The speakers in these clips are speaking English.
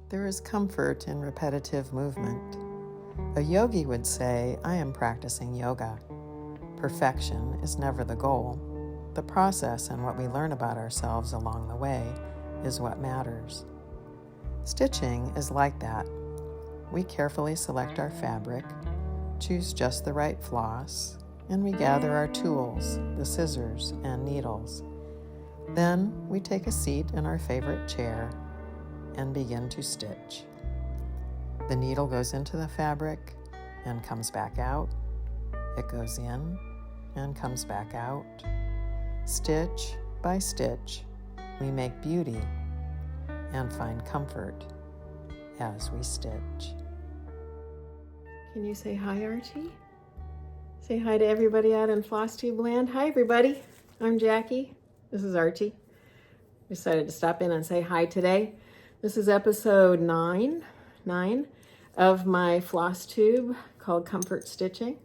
There is comfort in repetitive movement. A yogi would say, I am practicing yoga. Perfection is never the goal. The process and what we learn about ourselves along the way is what matters. Stitching is like that. We carefully select our fabric, choose just the right floss, and we gather our tools, the scissors and needles. Then we take a seat in our favorite chair and begin to stitch. The needle goes into the fabric and comes back out. It goes in and comes back out. Stitch by stitch, we make beauty and find comfort as we stitch. Can you say hi, Archie? Say hi to everybody out in FlossTube land. Hi, everybody. I'm Jackie. This is Archie. Decided to stop in and say hi today. This is episode 9 of my FlossTube called Comfort Stitching.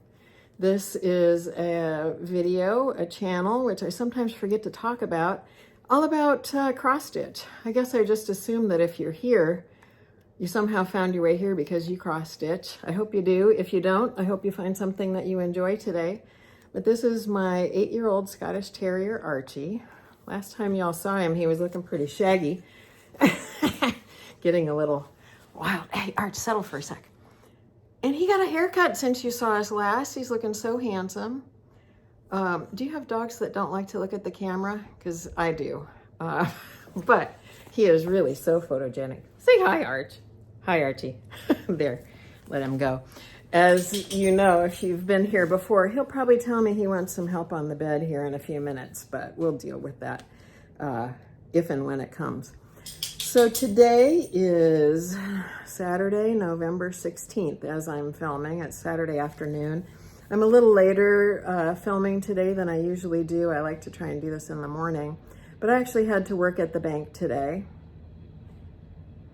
This is a video, a channel, which I sometimes forget to talk about, all about cross stitch. I guess I just assume that if you're here, you somehow found your way here because you cross stitch. I hope you do. If you don't, I hope you find something that you enjoy today. But this is my 8-year-old Scottish Terrier, Archie. Last time y'all saw him, he was looking pretty shaggy. Getting a little wild. Hey, Arch, settle for a sec. And he got a haircut since you saw us last. He's looking so handsome. Do you have dogs that don't like to look at the camera? Because I do. But he is really so photogenic. Say hi, Arch. Hi, Archie. There, let him go. As you know, if you've been here before, he'll probably tell me he wants some help on the bed here in a few minutes, but we'll deal with that if and when it comes. So today is Saturday, November 16th, as I'm filming. It's Saturday afternoon. I'm a little later filming today than I usually do. I like to try and do this in the morning, but I actually had to work at the bank today.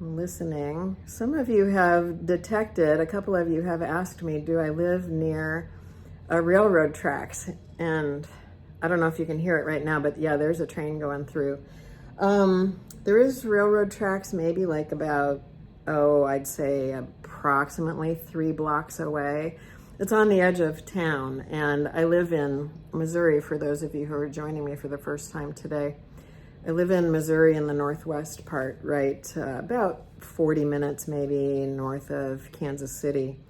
I'm listening. Some of you have detected, a couple of you have asked me, do I live near railroad tracks? And I don't know if you can hear it right now, but yeah, there's a train going through. There is railroad tracks maybe like about, I'd say approximately 3 blocks away. It's on the edge of town, and I live in Missouri, for those of you who are joining me for the first time today. I live in Missouri in the northwest part, right about 40 minutes maybe north of Kansas City,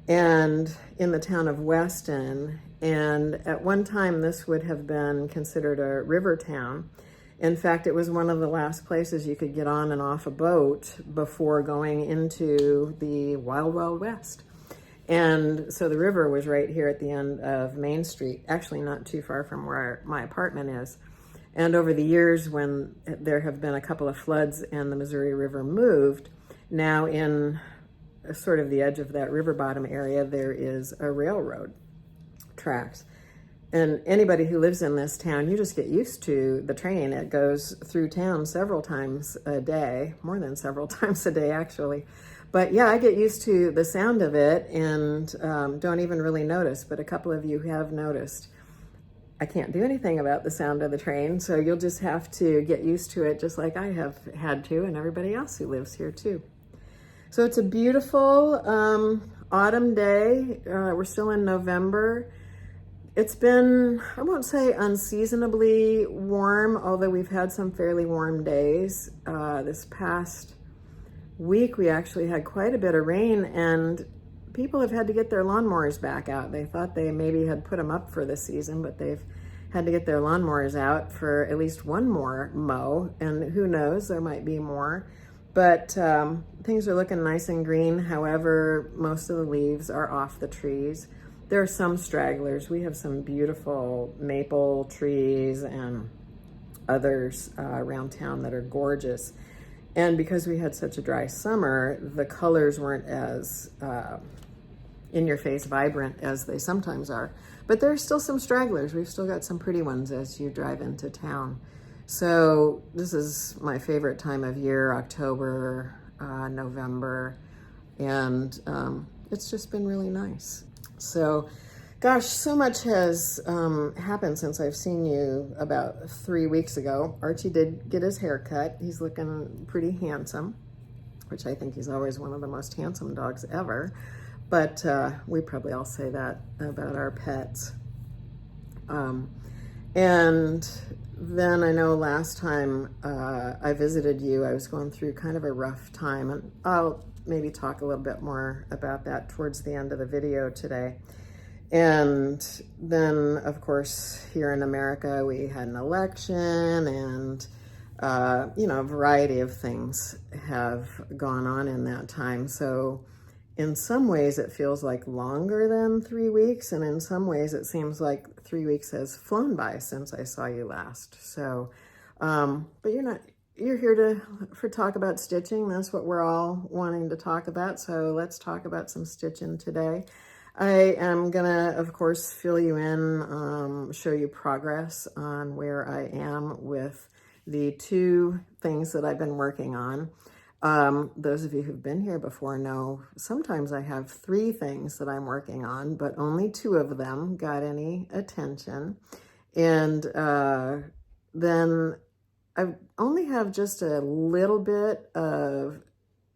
and in the town of Weston. And at one time, this would have been considered a river town. In fact, it was one of the last places you could get on and off a boat before going into the Wild Wild West. And so the river was right here at the end of Main Street, actually not too far from where my apartment is. And over the years, when there have been a couple of floods and the Missouri River moved, now in sort of the edge of that river bottom area, there is a railroad tracks. And anybody who lives in this town, you just get used to the train. It goes through town several times a day, more than several times a day, actually. But yeah, I get used to the sound of it and don't even really notice. But a couple of you have noticed. I can't do anything about the sound of the train, so you'll just have to get used to it, just like I have had to, and everybody else who lives here too. So it's a beautiful autumn day. We're still in November. It's been, I won't say unseasonably warm, although we've had some fairly warm days. This past week, we actually had quite a bit of rain, and people have had to get their lawnmowers back out. They thought they maybe had put them up for the season, but they've had to get their lawnmowers out for at least one more mow, and who knows, there might be more. But things are looking nice and green. However, most of the leaves are off the trees. There are some stragglers. We have some beautiful maple trees and others around town that are gorgeous. And because we had such a dry summer, the colors weren't as in-your-face vibrant as they sometimes are. But there are still some stragglers. We've still got some pretty ones as you drive into town. So this is my favorite time of year, October, November, and it's just been really nice. So, gosh, so much has happened since I've seen you about 3 weeks ago. Archie did get his hair cut. He's looking pretty handsome. which I think he's always one of the most handsome dogs ever. But we probably all say that about our pets. And then I know last time I visited you, I was going through kind of a rough time, and I'll maybe talk a little bit more about that towards the end of the video today. And then, of course, here in America, we had an election, and you know, a variety of things have gone on in that time. So in some ways it feels like longer than 3 weeks, and in some ways it seems like 3 weeks has flown by since I saw you last. So, but you're here for talk about stitching. That's what we're all wanting to talk about. So let's talk about some stitching today. I am gonna, of course, fill you in, show you progress on where I am with the 2 things that I've been working on. Those of you who've been here before know sometimes I have 3 things that I'm working on, but only 2 of them got any attention. And then I only have just a little bit of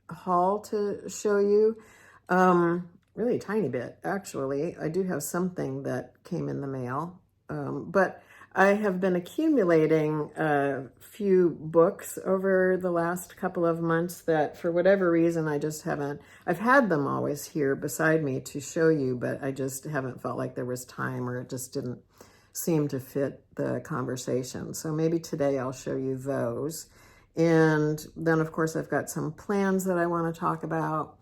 haul to show you. Really a tiny bit, actually. I do have something that came in the mail, but I have been accumulating a few books over the last couple of months that for whatever reason I just haven't, I've had them always here beside me to show you, but I just haven't felt like there was time, or it just didn't seem to fit the conversation. So maybe today I'll show you those. And then of course I've got some plans that I want to talk about.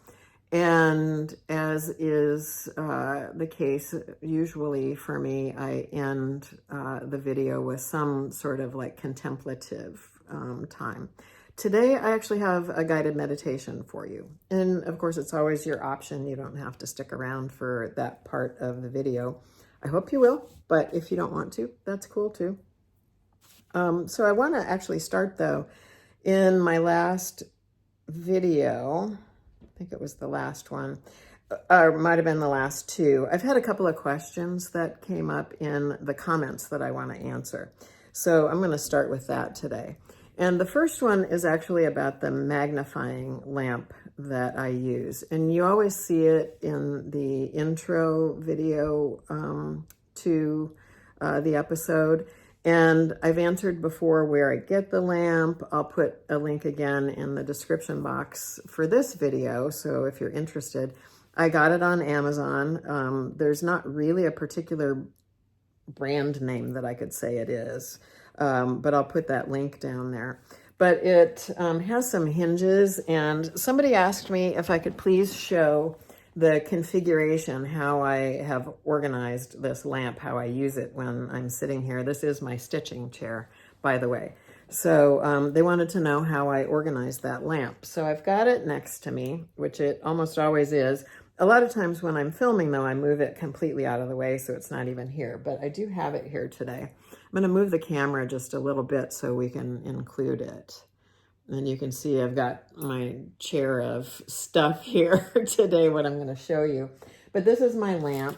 And as is the case usually for me, I end the video with some sort of like contemplative time. Today, I actually have a guided meditation for you. And of course, it's always your option. You don't have to stick around for that part of the video. I hope you will, but if you don't want to, that's cool too. So I want to actually start though. In my last video, I think it was the last one, or might have been the last 2. I've had a couple of questions that came up in the comments that I want to answer. So I'm going to start with that today. And the first one is actually about the magnifying lamp that I use. And you always see it in the intro video to the episode. And I've answered before where I get the lamp. I'll put a link again in the description box for this video. So if you're interested, I got it on Amazon. There's not really a particular brand name that I could say it is, but I'll put that link down there. But it has some hinges, and somebody asked me if I could please show the configuration, how I have organized this lamp, how I use it when I'm sitting here. This is my stitching chair, by the way. So they wanted to know how I organized that lamp. So I've got it next to me, which it almost always is. A lot of times when I'm filming though, I move it completely out of the way so it's not even here, but I do have it here today. I'm gonna move the camera just a little bit so we can include it. And you can see I've got my chair of stuff here today, what I'm going to show you. But this is my lamp.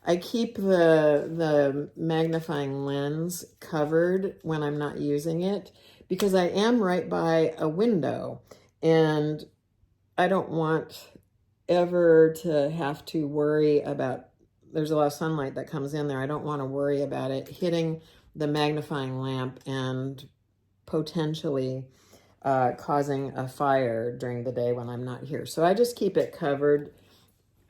I keep the magnifying lens covered when I'm not using it because I am right by a window. And I don't want ever to have to worry about, there's a lot of sunlight that comes in there. I don't want to worry about it hitting the magnifying lamp and potentially causing a fire during the day when I'm not here. So I just keep it covered.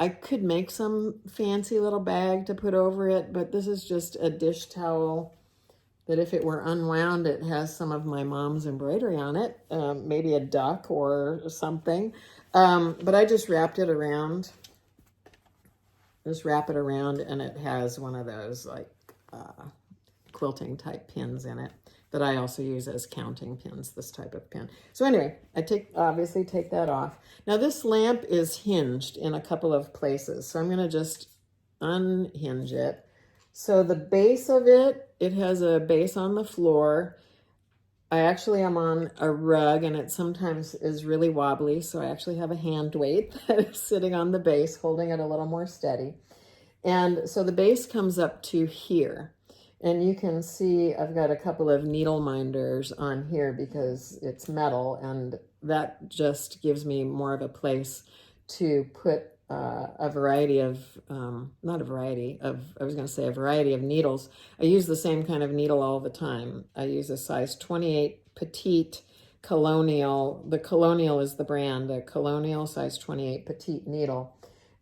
I could make some fancy little bag to put over it, but this is just a dish towel that if it were unwound, it has some of my mom's embroidery on it, maybe a duck or something. But I just wrapped it around, just wrap it around, and it has one of those like quilting type pins in it that I also use as counting pins, this type of pin. So anyway, I obviously take that off. Now this lamp is hinged in a couple of places, so I'm gonna just unhinge it. So the base of it, it has a base on the floor. I actually am on a rug and it sometimes is really wobbly, so I actually have a hand weight that is sitting on the base, holding it a little more steady. And so the base comes up to here. And you can see I've got a couple of needle minders on here because it's metal and that just gives me more of a place to put a variety of, not a variety of, I was going to say a variety of needles. I use the same kind of needle all the time. I use a size 28 petite Colonial. The Colonial is the brand, a Colonial size 28 petite needle.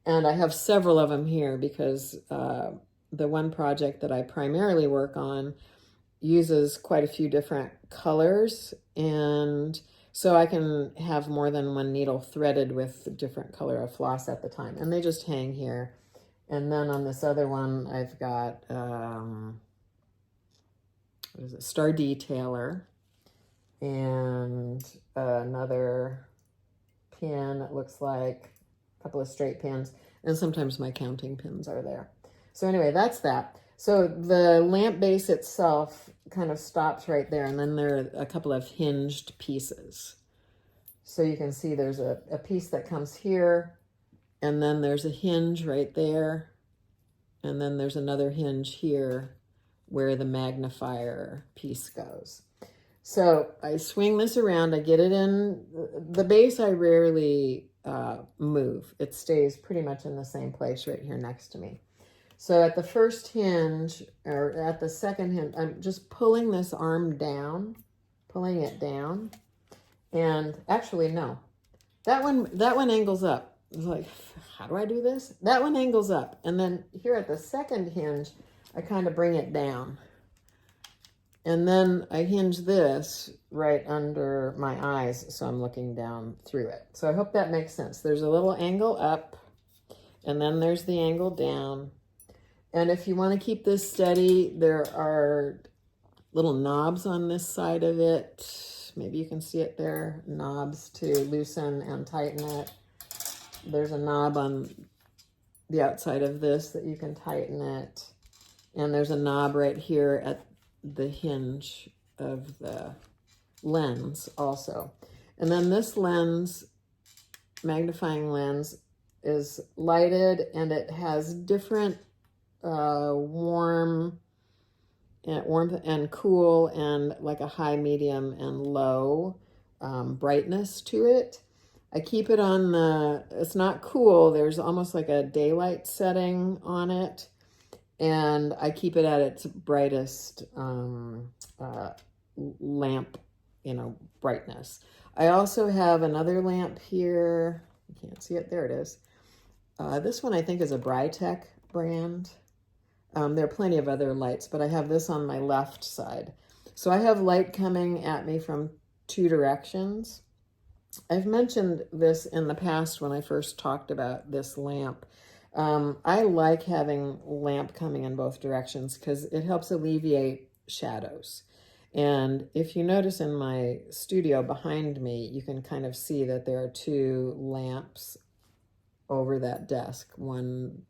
And I have several of them here because the one project that I primarily work on uses quite a few different colors, and so I can have more than one needle threaded with a different color of floss at the time. And they just hang here. And then on this other one, I've got, what is it, Star Detailer, and another pin, it looks like, a couple of straight pins, and sometimes my counting pins are there. So anyway, that's that. So the lamp base itself kind of stops right there, and then there are a couple of hinged pieces. So you can see there's a piece that comes here, and then there's a hinge right there, and then there's another hinge here where the magnifier piece goes. So I swing this around, I get it in. The base I rarely move. It stays pretty much in the same place right here next to me. So at the first hinge, or at the second hinge, I'm just pulling this arm down, pulling it down. And actually, no, that one angles up. It's like, how do I do this? That one angles up. And then here at the second hinge, I kind of bring it down. And then I hinge this right under my eyes, so I'm looking down through it. So I hope that makes sense. There's a little angle up, and then there's the angle down. And if you want to keep this steady, there are little knobs on this side of it. Maybe you can see it there. Knobs to loosen and tighten it. There's a knob on the outside of this that you can tighten it. And there's a knob right here at the hinge of the lens also. And then this lens, magnifying lens, is lighted, and it has different warm and cool, and like a high, medium, and low brightness to it. I keep it on it's not cool, there's almost like a daylight setting on it, and I keep it at its brightest lamp, brightness. I also have another lamp here. You can't see it, there it is. This one I think is a Brytech brand. There are plenty of other lights, but I have this on my left side. So I have light coming at me from two directions. I've mentioned this in the past when I first talked about this lamp. I like having lamp coming in both directions because it helps alleviate shadows. And if you notice in my studio behind me, you can kind of see that there are two lamps over that desk. One,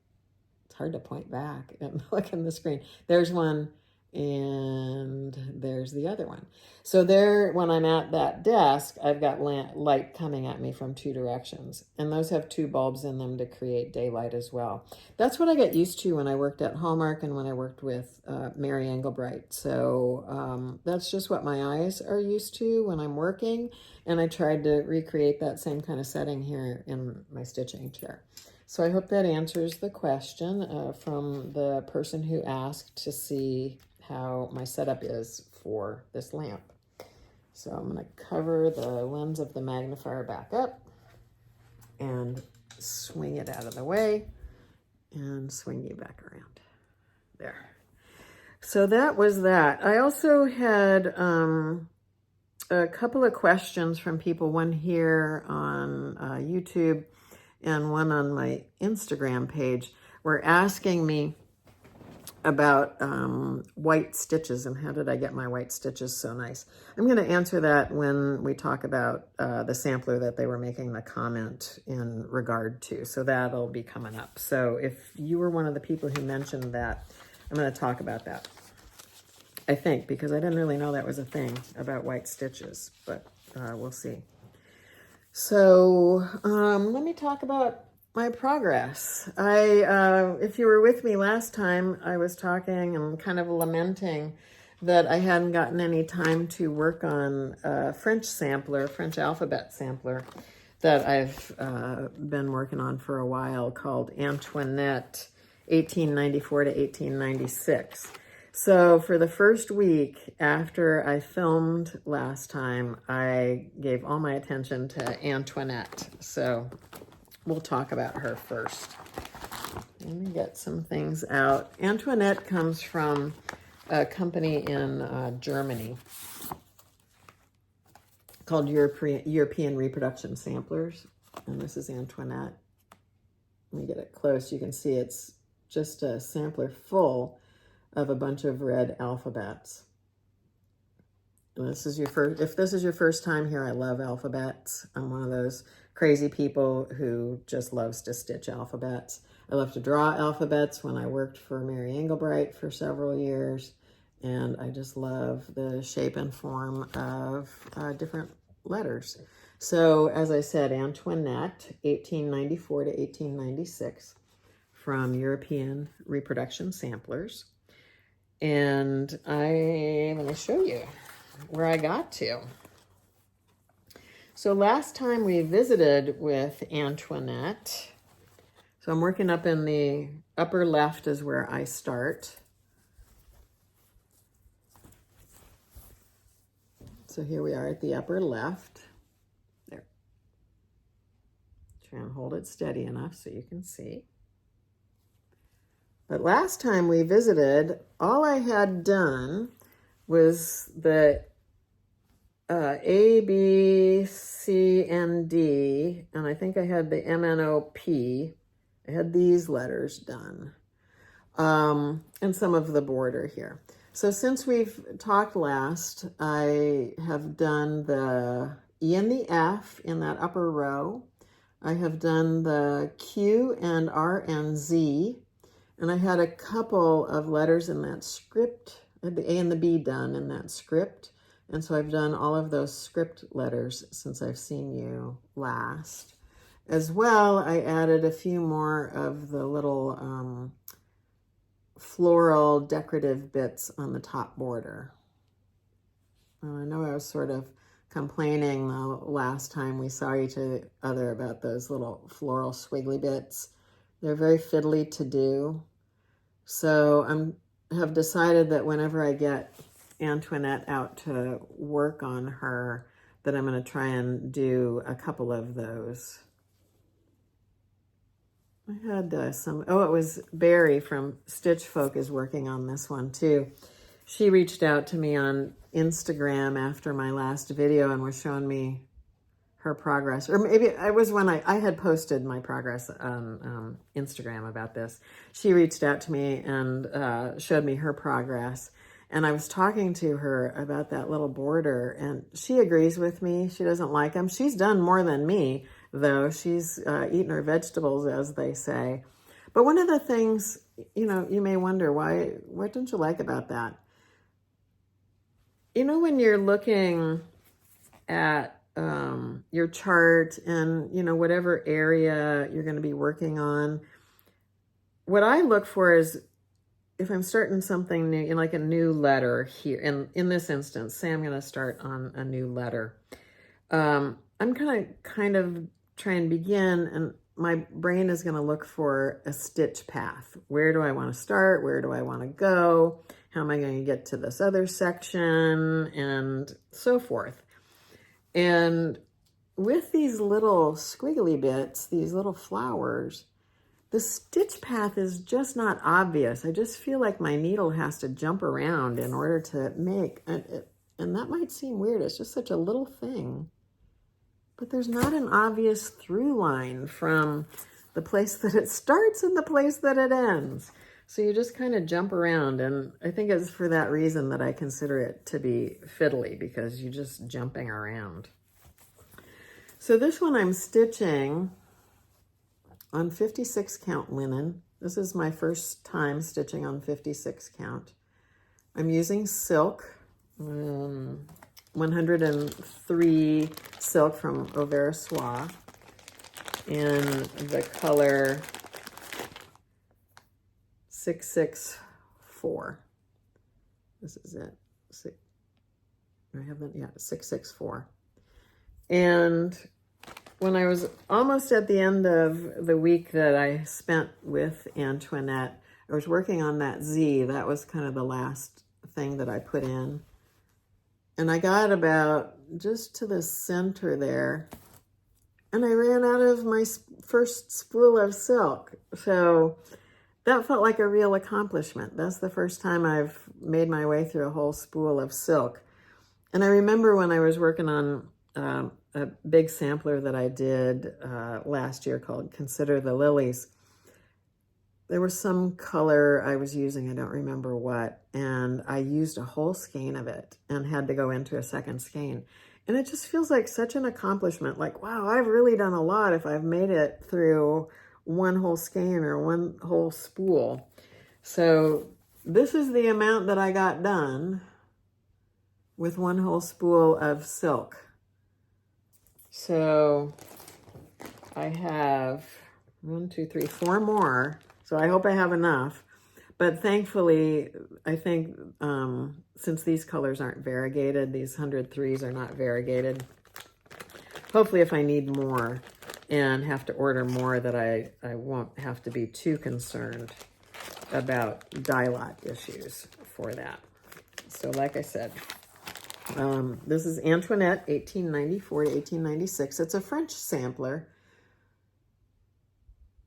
it's hard to point back and look in the screen. There's one, and there's the other one. So there, when I'm at that desk, I've got light coming at me from two directions, and those have two bulbs in them to create daylight as well. That's what I got used to when I worked at Hallmark and when I worked with Mary Engelbright. So that's just what my eyes are used to when I'm working, and I tried to recreate that same kind of setting here in my stitching chair. So I hope that answers the question from the person who asked to see how my setup is for this lamp. So I'm going to cover the lens of the magnifier back up and swing it out of the way and swing you back around. There. So that was that. I also had a couple of questions from people, one here on YouTube and one on my Instagram page, were asking me about white stitches and how did I get my white stitches so nice. I'm going to answer that when we talk about the sampler that they were making the comment in regard to. So that'll be coming up. So if you were one of the people who mentioned that, I'm going to talk about that, I think, because I didn't really know that was a thing about white stitches, but we'll see. So let me talk about my progress. If you were with me last time, I was talking and kind of lamenting that I hadn't gotten any time to work on a French sampler, French alphabet sampler, that I've been working on for a while, called Antoinette 1894 to 1896. So for the first week after I filmed last time, I gave all my attention to Antoinette. So we'll talk about her first. Let me get some things out. Antoinette comes from a company in Germany called European Reproduction Samplers. And this is Antoinette. Let me get it close. You can see it's just a sampler full of a bunch of red alphabets. And this is your first, if this is your first time here, I love alphabets. I'm one of those crazy people who just loves to stitch alphabets. I love to draw alphabets when I worked for Mary Engelbright for several years. And I just love the shape and form of different letters. So as I said, Antoinette, 1894 to 1896, from European Reproduction Samplers. And I'm going to show you where I got to. So last time we visited with Antoinette, so I'm working up in the upper left is where I start. So here we are at the upper left. There. Try and hold it steady enough so you can see. But last time we visited, all I had done was the A, B, C, and D, and I think I had the M, N, O, P. I had these letters done, and some of the border here. So since we've talked last, I have done the E and the F in that upper row. I have done the Q and R and Z, and I had a couple of letters in that script. I had the A and the B done in that script, and so I've done all of those script letters since I've seen you last. As well, I added a few more of the little floral decorative bits on the top border. I know I was sort of complaining the last time we saw each other about those little floral squiggly bits. They're very fiddly to do. So I have decided that whenever I get Antoinette out to work on her, that I'm going to try and do a couple of those. I had it was Barry from Stitch Folk is working on this one too. She reached out to me on Instagram after my last video and was showing me her progress. Or maybe it was when I had posted my progress on Instagram about this. She reached out to me and showed me her progress. And I was talking to her about that little border, and she agrees with me. She doesn't like them. She's done more than me, though. She's eaten her vegetables, as they say. But one of the things, you may wonder, what don't you like about that? When you're looking at your chart and, whatever area you're going to be working on, what I look for is, if I'm starting something new, like a new letter here, and in this instance, say I'm going to start on a new letter, I'm going to kind of try and begin, and my brain is going to look for a stitch path. Where do I want to start? Where do I want to go? How am I going to get to this other section? And so forth. And with these little squiggly bits, these little flowers, the stitch path is just not obvious. I just feel like my needle has to jump around in order to make it. And that might seem weird. It's just such a little thing. But there's not an obvious through line from the place that it starts and the place that it ends. So you just kind of jump around. And I think it's for that reason that I consider it to be fiddly, because you're just jumping around. So this one I'm stitching on 56 count linen. This is my first time stitching on 56 count. I'm using silk, 103 silk from Auvera Soie, in the color 664. This is it. 664. And when I was almost at the end of the week that I spent with Antoinette, I was working on that Z. That was kind of the last thing that I put in. And I got about just to the center there, and I ran out of my first spool of silk. So that felt like a real accomplishment. That's the first time I've made my way through a whole spool of silk. And I remember when I was working on a big sampler that I did last year called Consider the Lilies. There was some color I was using, I don't remember what, and I used a whole skein of it and had to go into a second skein. And it just feels like such an accomplishment. Like, wow, I've really done a lot if I've made it through one whole skein or one whole spool. So this is the amount that I got done with one whole spool of silk. So I have 4 more. So I hope I have enough. But thankfully, I think since these colors aren't variegated, these 103s are not variegated, hopefully if I need more and have to order more, that I won't have to be too concerned about dye lot issues for that. So like I said, this is Antoinette, 1894 to 1896. It's a French sampler.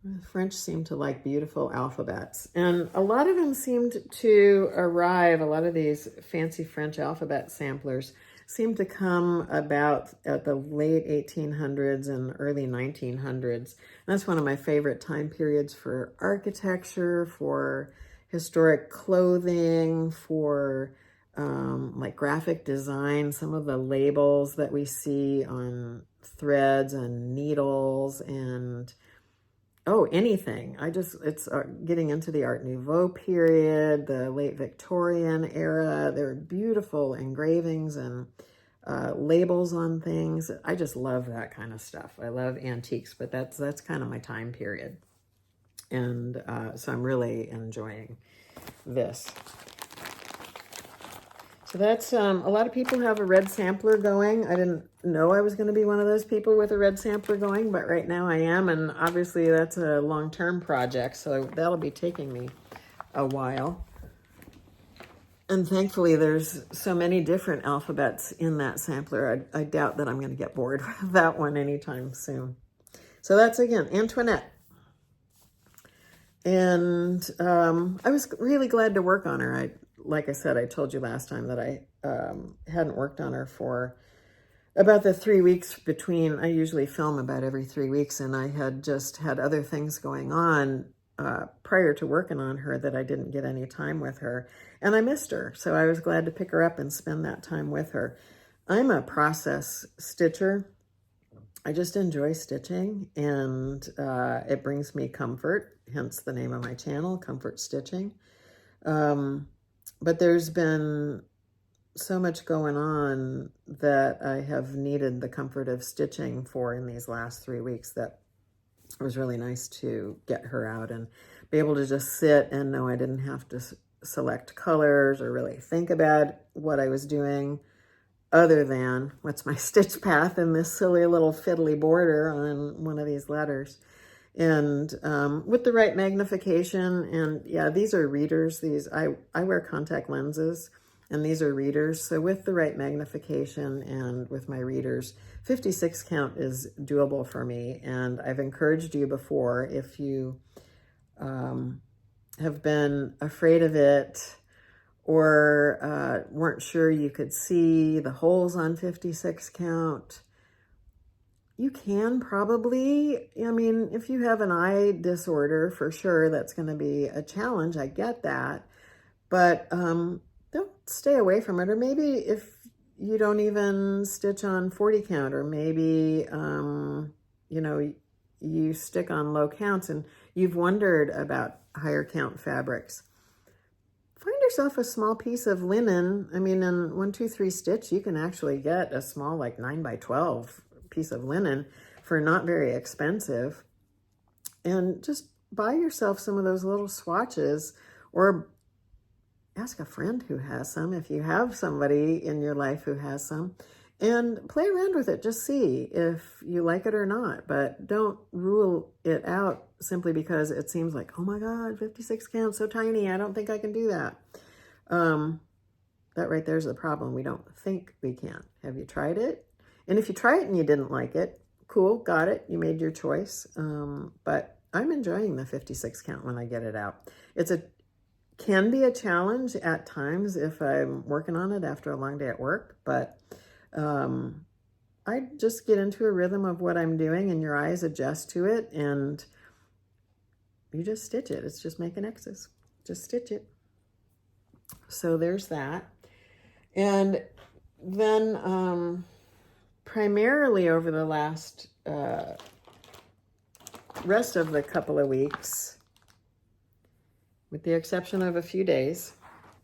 The French seem to like beautiful alphabets. And a lot of them seemed to arrive, a lot of these fancy French alphabet samplers seem to come about at the late 1800s and early 1900s. And that's one of my favorite time periods for architecture, for historic clothing, for like graphic design. Some of the labels that we see on threads and needles and anything. It's getting into the Art Nouveau period, the late Victorian era. There are beautiful engravings and labels on things. I just love that kind of stuff. I love antiques, but that's kind of my time period. And so I'm really enjoying this. So that's, a lot of people have a red sampler going. I didn't know I was going to be one of those people with a red sampler going, but right now I am. And obviously that's a long-term project, so that'll be taking me a while. And thankfully there's so many different alphabets in that sampler. I doubt that I'm going to get bored with that one anytime soon. So that's, again, Antoinette. And I was really glad to work on her. Like I said, I told you last time that I hadn't worked on her for about the 3 weeks between. I usually film about every 3 weeks, and I had just had other things going on prior to working on her that I didn't get any time with her, and I missed her. So I was glad to pick her up and spend that time with her. I'm a process stitcher. I just enjoy stitching, and it brings me comfort, hence the name of my channel, Comfort Stitching. But there's been so much going on that I have needed the comfort of stitching for in these last 3 weeks, that it was really nice to get her out and be able to just sit and know I didn't have to select colors or really think about what I was doing other than what's my stitch path in this silly little fiddly border on one of these letters. And with the right magnification, and yeah, these are readers. I wear contact lenses, and these are readers. So with the right magnification and with my readers, 56 count is doable for me. And I've encouraged you before, if you have been afraid of it or weren't sure you could see the holes on 56 count, you can probably, I mean, if you have an eye disorder, for sure, that's going to be a challenge. I get that. But don't stay away from it. Or maybe if you don't even stitch on 40 count, or maybe, you know, you stick on low counts and you've wondered about higher count fabrics. Find yourself a small piece of linen. I mean, in 1, 2, 3 stitch, you can actually get a small, like 9 by 12 piece of linen for not very expensive, and just buy yourself some of those little swatches, or ask a friend who has some, if you have somebody in your life who has some, and play around with it. Just see if you like it or not, but don't rule it out simply because it seems like, oh my God, 56 count, so tiny, I don't think I can do that. That right there's the problem. We don't think we can. Have you tried it? And if you try it and you didn't like it, cool, got it, you made your choice. But I'm enjoying the 56 count when I get it out. Can be a challenge at times if I'm working on it after a long day at work, but I just get into a rhythm of what I'm doing and your eyes adjust to it and you just stitch it. It's just making X's. Just stitch it. So there's that. And then primarily over the last rest of the couple of weeks, with the exception of a few days,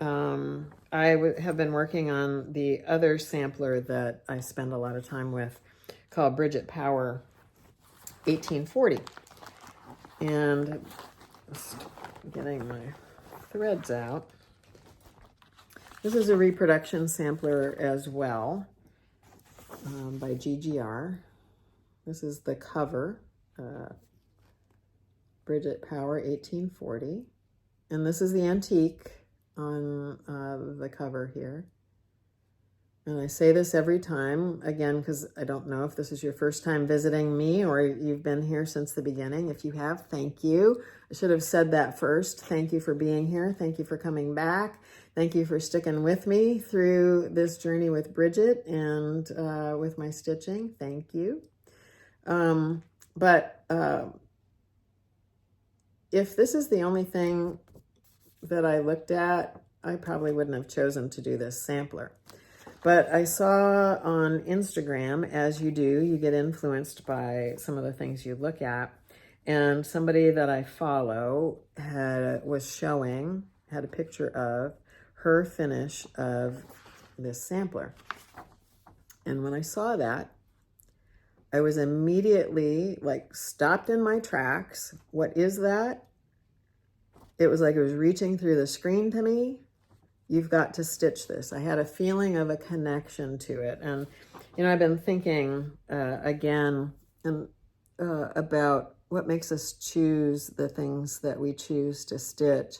I have been working on the other sampler that I spend a lot of time with called Bridget Power 1840. And just getting my threads out. This is a reproduction sampler as well by Gigi R. This is the cover, Bridget Power 1840. And this is the antique on the cover here. And I say this every time, again, because I don't know if this is your first time visiting me or you've been here since the beginning. If you have, thank you. I should have said that first. Thank you for being here. Thank you for coming back. Thank you for sticking with me through this journey with Bridget and with my stitching. Thank you. If this is the only thing that I looked at, I probably wouldn't have chosen to do this sampler. But I saw on Instagram, as you do, you get influenced by some of the things you look at. And somebody that I follow had a picture of her finish of this sampler. And when I saw that, I was immediately like stopped in my tracks. What is that? It was like it was reaching through the screen to me. You've got to stitch this. I had a feeling of a connection to it. And, you know, I've been thinking again about what makes us choose the things that we choose to stitch.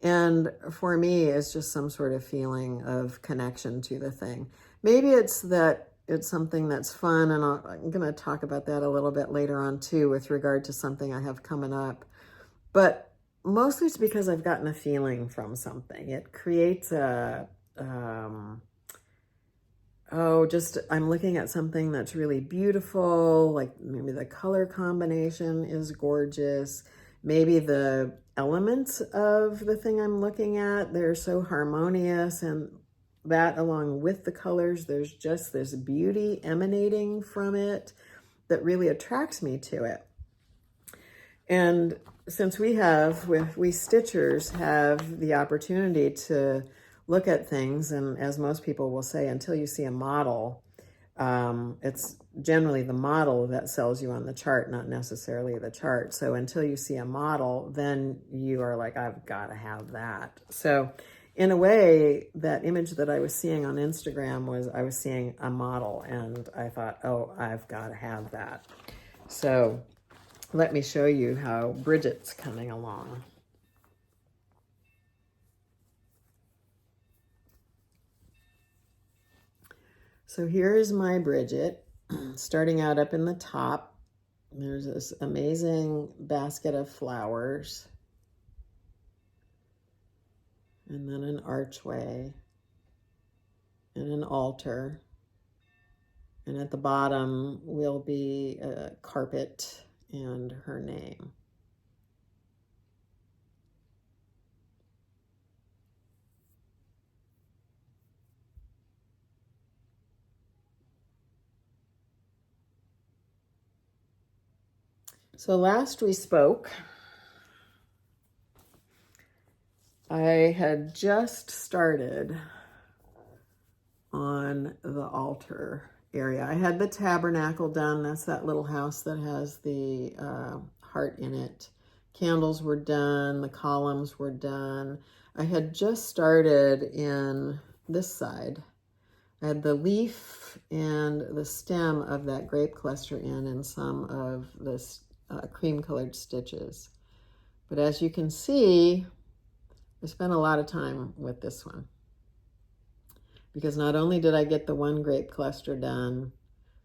And for me, it's just some sort of feeling of connection to the thing. Maybe it's that it's something that's fun, and I'm going to talk about that a little bit later on too with regard to something I have coming up. But mostly it's because I've gotten a feeling from something. It creates I'm looking at something that's really beautiful, like maybe the color combination is gorgeous. Maybe the elements of the thing I'm looking at, they're so harmonious, and that along with the colors, there's just this beauty emanating from it that really attracts me to it. And since we stitchers have the opportunity to look at things, and as most people will say, until you see a model, it's generally the model that sells you on the chart, not necessarily the chart. So until you see a model, then you are like, I've got to have that. So in a way, that image that I was seeing on Instagram I was seeing a model, and I thought, oh, I've got to have that. So let me show you how Bridget's coming along. So here's my Bridget, starting out up in the top. There's this amazing basket of flowers, and then an archway, and an altar. And at the bottom will be a carpet and her name. So last we spoke, I had just started on the altar area. I had the tabernacle done. That's that little house that has the heart in it. Candles were done. The columns were done. I had just started in this side. I had the leaf and the stem of that grape cluster in and some of this cream-colored stitches. But as you can see, I spent a lot of time with this one, because not only did I get the one grape cluster done,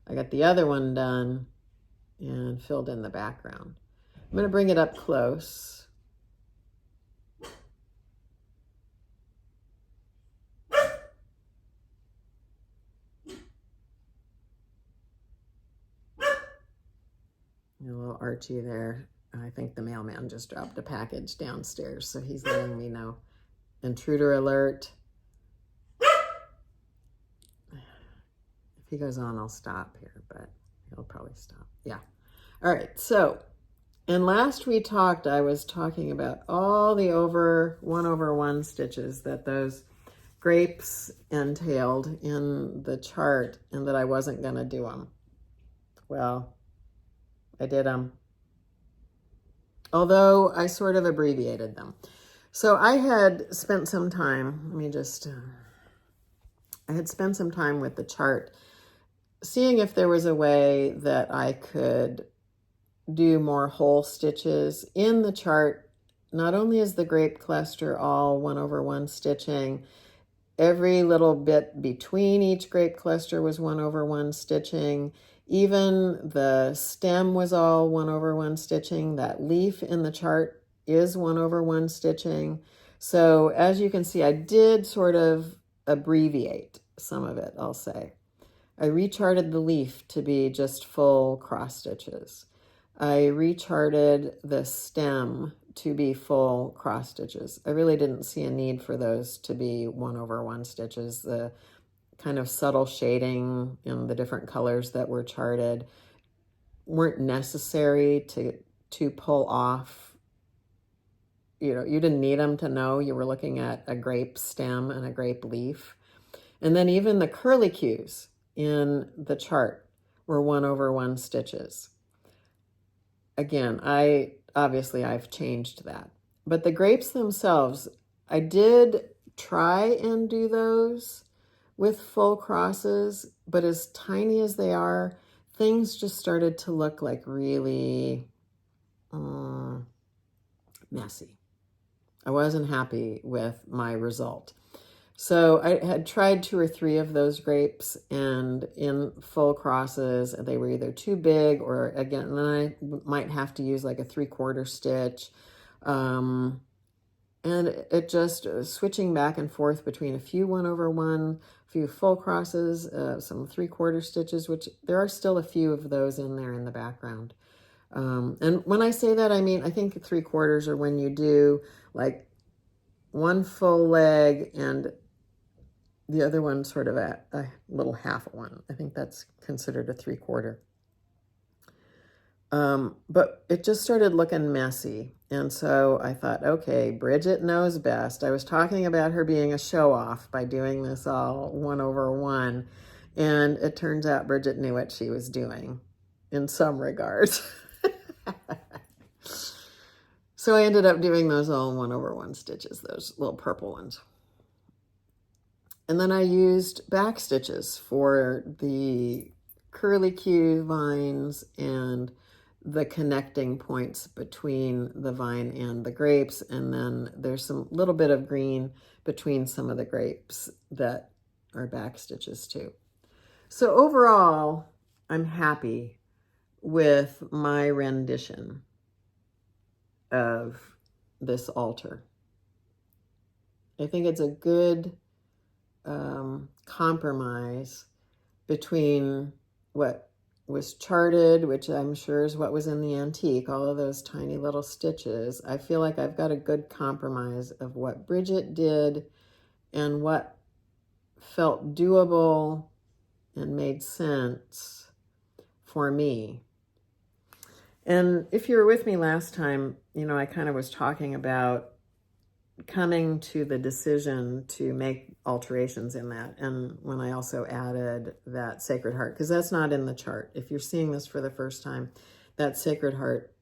I got the other one done and filled in the background. I'm going to bring it up close. A little Archie there. I think the mailman just dropped a package downstairs, so he's letting me know. Intruder alert. If he goes on, I'll stop here, but he'll probably stop. Yeah. All right, so, and last we talked, I was talking about all the 1/1 stitches that those grapes entailed in the chart, and that I wasn't going to do them. Well, I did them. Although I sort of abbreviated them. So I had spent some time, I had spent some time with the chart, seeing if there was a way that I could do more whole stitches in the chart. Not only is the grape cluster all 1/1 stitching, every little bit between each grape cluster was 1/1 stitching. Even the stem was all 1/1 stitching. That leaf in the chart is 1/1 stitching. So as you can see, I did sort of abbreviate some of it, I'll say. I recharted the leaf to be just full cross stitches. I recharted the stem to be full cross stitches. I really didn't see a need for those to be 1/1 stitches. The kind of subtle shading in the different colors that were charted weren't necessary to pull off. You know, you didn't need them to know you were looking at a grape stem and a grape leaf. And then even the curlicues in the chart were 1/1 stitches. Again, I've changed that. But the grapes themselves, I did try and do those with full crosses, but as tiny as they are, things just started to look like really messy. I wasn't happy with my result. So I had tried 2 or 3 of those grapes, and in full crosses, they were either too big, or again, then I might have to use like a 3/4 stitch. And it just switching back and forth between a few 1/1, a few full crosses, some 3/4 stitches, which there are still a few of those in there in the background. And when I say that, I mean, I think 3/4 are when you do like one full leg and the other one sort of a little half one. I think that's considered a 3/4. But it just started looking messy. And so I thought, okay, Bridget knows best. I was talking about her being a show-off by doing this all 1/1. And it turns out Bridget knew what she was doing in some regards. So I ended up doing those all 1/1 stitches, those little purple ones. And then I used back stitches for the curlicue vines and the connecting points between the vine and the grapes. And then there's some little bit of green between some of the grapes that are back stitches too. So overall, I'm happy with my rendition of this altar. I think it's a good compromise between what was charted, which I'm sure is what was in the antique, all of those tiny little stitches. I feel like I've got a good compromise of what Bridget did and what felt doable and made sense for me. And if you were with me last time, you know, I kind of was talking about coming to the decision to make alterations in that. And when I also added that Sacred Heart, because that's not in the chart. If you're seeing this for the first time, that Sacred Heart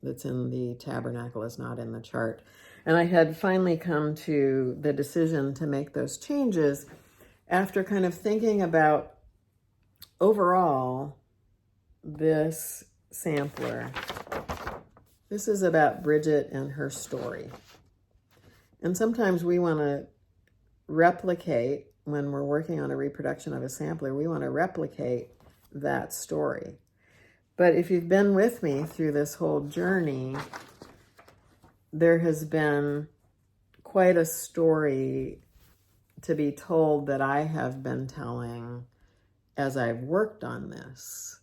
that's in the tabernacle is not in the chart. And I had finally come to the decision to make those changes after kind of thinking about overall this sampler. This is about Bridget and her story. And sometimes we want to replicate, when we're working on a reproduction of a sampler, we want to replicate that story. But if you've been with me through this whole journey, there has been quite a story to be told that I have been telling as I've worked on this.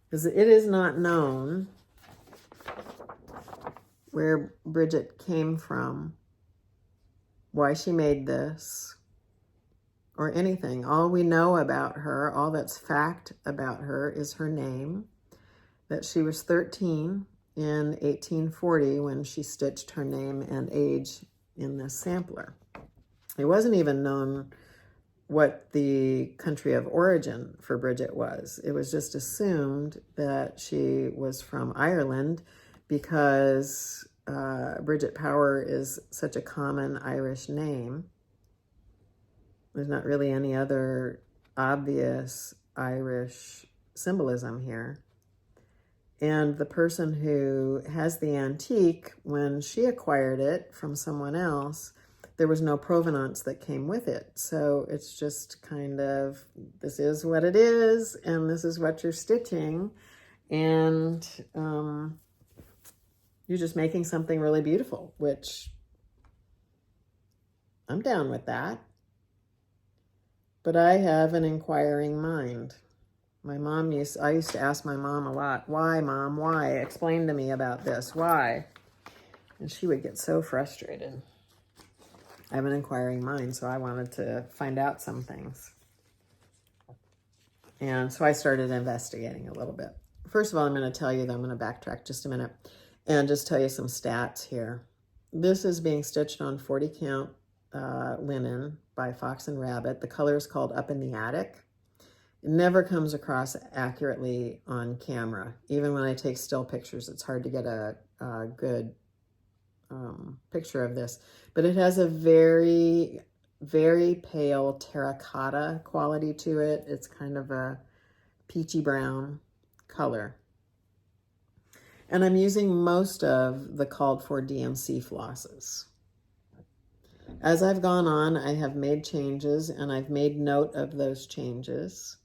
Because it is not known where Bridget came from, why she made this, or anything. All we know about her, all that's fact about her, is her name, that she was 13 in 1840 when she stitched her name and age in this sampler. It wasn't even known what the country of origin for Bridget was. It was just assumed that she was from Ireland because Bridget Power is such a common Irish name. There's not really any other obvious Irish symbolism here. And the person who has the antique, when she acquired it from someone else, there was no provenance that came with it. So it's just kind of, this is what it is, and this is what you're stitching. And you're just making something really beautiful, which I'm down with that. But I have an inquiring mind. I used to ask my mom a lot, why, Mom, why? Explain to me about this, why? And she would get so frustrated. I have an inquiring mind, so I wanted to find out some things. And so I started investigating a little bit. First of all, I'm going to tell you that I'm going to backtrack just a minute and just tell you some stats here. This is being stitched on 40 count linen by Fox and Rabbit. The color is called Up in the Attic. It never comes across accurately on camera. Even when I take still pictures, it's hard to get a good picture of this. But it has a very, very pale terracotta quality to it. It's kind of a peachy brown color. And I'm using most of the called for DMC flosses. As I've gone on, I have made changes, and I've made note of those changes.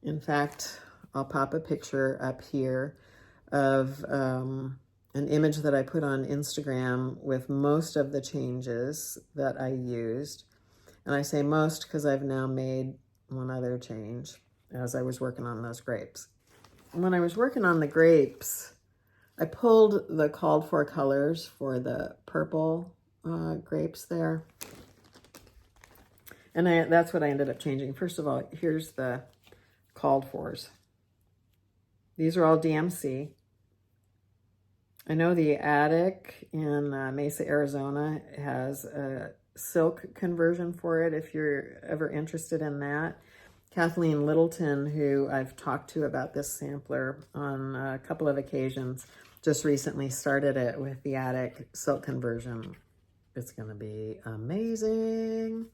In fact, I'll pop a picture up here of an image that I put on Instagram with most of the changes that I used. And I say most because I've now made one other change as I was working on those grapes. When I was working on the grapes, I pulled the called for colors for the purple grapes there. And that's what I ended up changing. First of all, here's the called fors. These are all DMC. I know the Attic in Mesa, Arizona has a silk conversion for it if you're ever interested in that. Kathleen Littleton, who I've talked to about this sampler on a couple of occasions, just recently started it with the Attic silk conversion. It's going to be amazing.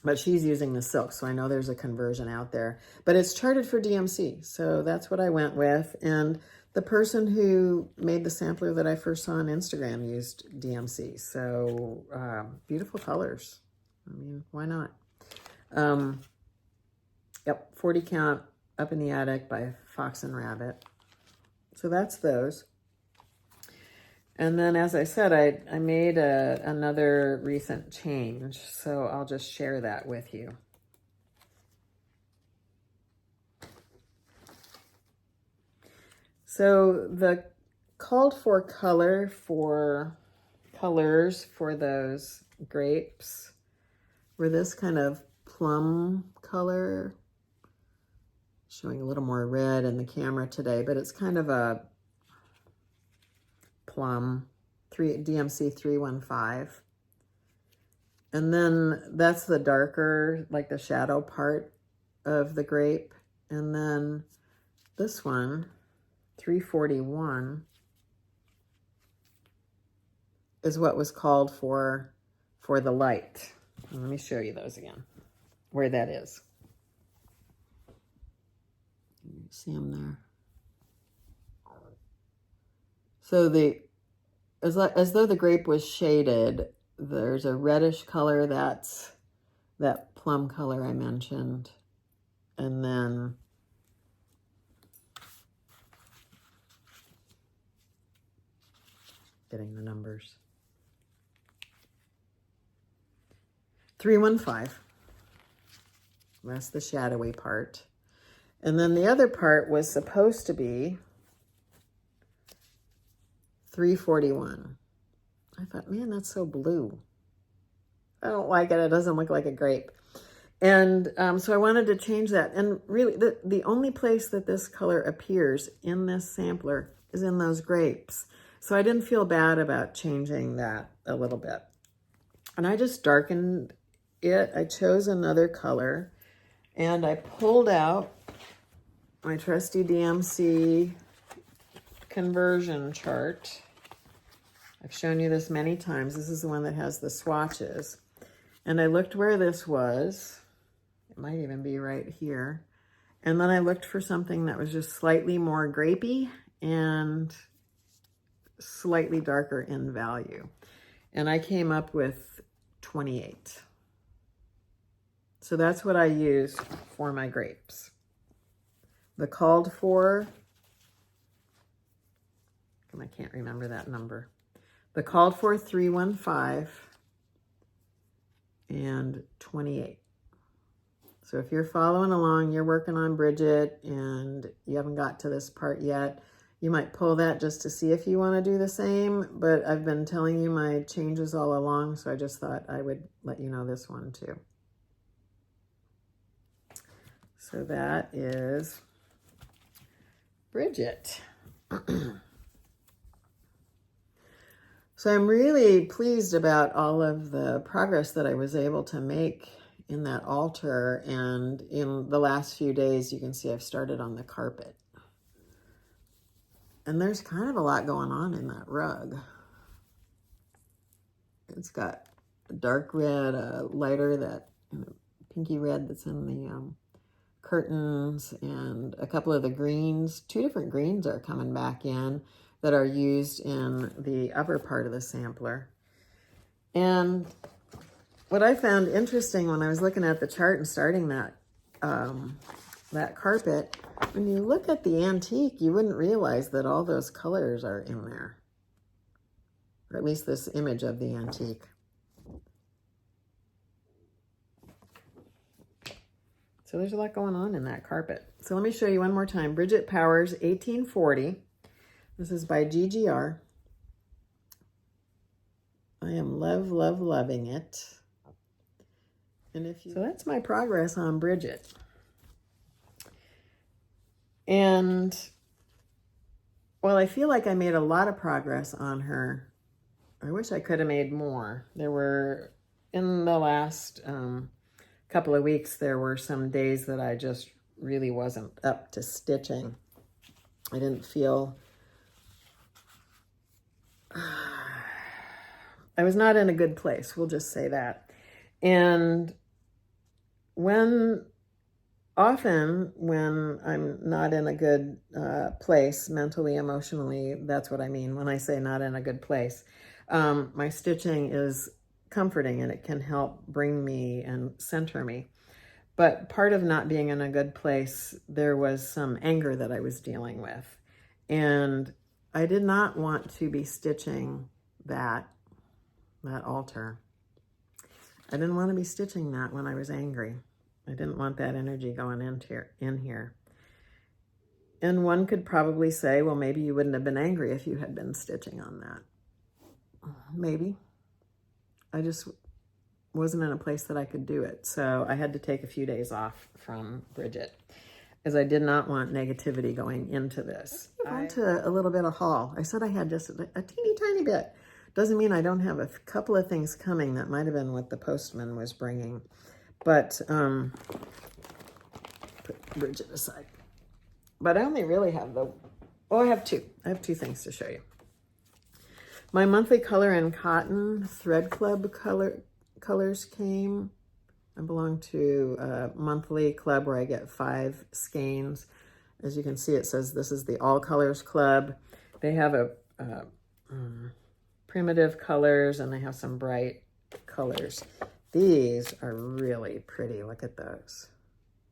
But she's using the silk, so I know there's a conversion out there. But it's charted for DMC, so that's what I went with. And the person who made the sampler that I first saw on Instagram used DMC. So beautiful colors. I mean, why not? Yep, 40 count Up in the Attic by Fox and Rabbit. So that's those. And then, as I said, I made another recent change, so I'll just share that with you. So the called for colors for those grapes were this kind of plum color, showing a little more red in the camera today, but it's kind of a plum, DMC 315. And then that's the darker, like the shadow part of the grape. And then this one, 341, is what was called for the light. Let me show you those again, where that is. You see them there. So as though the grape was shaded, there's a reddish color, that's that plum color I mentioned. And then getting the numbers. 315. That's the shadowy part. And then the other part was supposed to be 341. I thought, man, that's so blue. I don't like it. It doesn't look like a grape. And so I wanted to change that. And really, the only place that this color appears in this sampler is in those grapes. So I didn't feel bad about changing that a little bit. And I just darkened it. I chose another color. And I pulled out my trusty DMC conversion chart. I've shown you this many times. This is the one that has the swatches. And I looked where this was. It might even be right here. And then I looked for something that was just slightly more grapey and slightly darker in value. And I came up with 28. So that's what I use for my grapes. The called for, I can't remember that number. The called for 315 and 28. So if you're following along, you're working on Bridget and you haven't got to this part yet, you might pull that just to see if you want to do the same, but I've been telling you my changes all along, so I just thought I would let you know this one too. So that is Bridget. So I'm really pleased about all of the progress that I was able to make in that altar, and in the last few days you can see I've started on the carpet. And there's kind of a lot going on in that rug. It's got a dark red, a lighter, that pinky red that's in the curtains, and a couple of the greens. 2 different greens are coming back in that are used in the upper part of the sampler. And what I found interesting when I was looking at the chart and starting that carpet, when you look at the antique, you wouldn't realize that all those colors are in there, or at least this image of the antique. So there's a lot going on in that carpet. So let me show you one more time. Bridget Power's 1840. This is by Gigi R. I am loving it. And so that's my progress on Bridget. And while I feel like I made a lot of progress on her, I wish I could have made more. There were, in the last couple of weeks, there were some days that I just really wasn't up to stitching. I didn't feel, I was not in a good place, we'll just say that. And often when I'm not in a good place, mentally, emotionally, that's what I mean when I say not in a good place, my stitching is comforting and it can help bring me and center me. But part of not being in a good place, there was some anger that I was dealing with. And I did not want to be stitching that altar. I didn't want to be stitching that when I was angry. I didn't want that energy going in here. And one could probably say, well, maybe you wouldn't have been angry if you had been stitching on that. Maybe. I just wasn't in a place that I could do it. So I had to take a few days off from Bridget, as I did not want negativity going into this. I went to a little bit of haul. I said I had just a teeny tiny bit. Doesn't mean I don't have a couple of things coming. That might have been what the postman was bringing. But put Bridget aside. But I only really have I have two. I have 2 things to show you. My monthly Color and Cotton Thread Club colors came. I belong to a monthly club where I get 5 skeins. As you can see, it says this is the All Colors Club. They have a primitive colors, and they have some bright colors. These are really pretty. Look at those.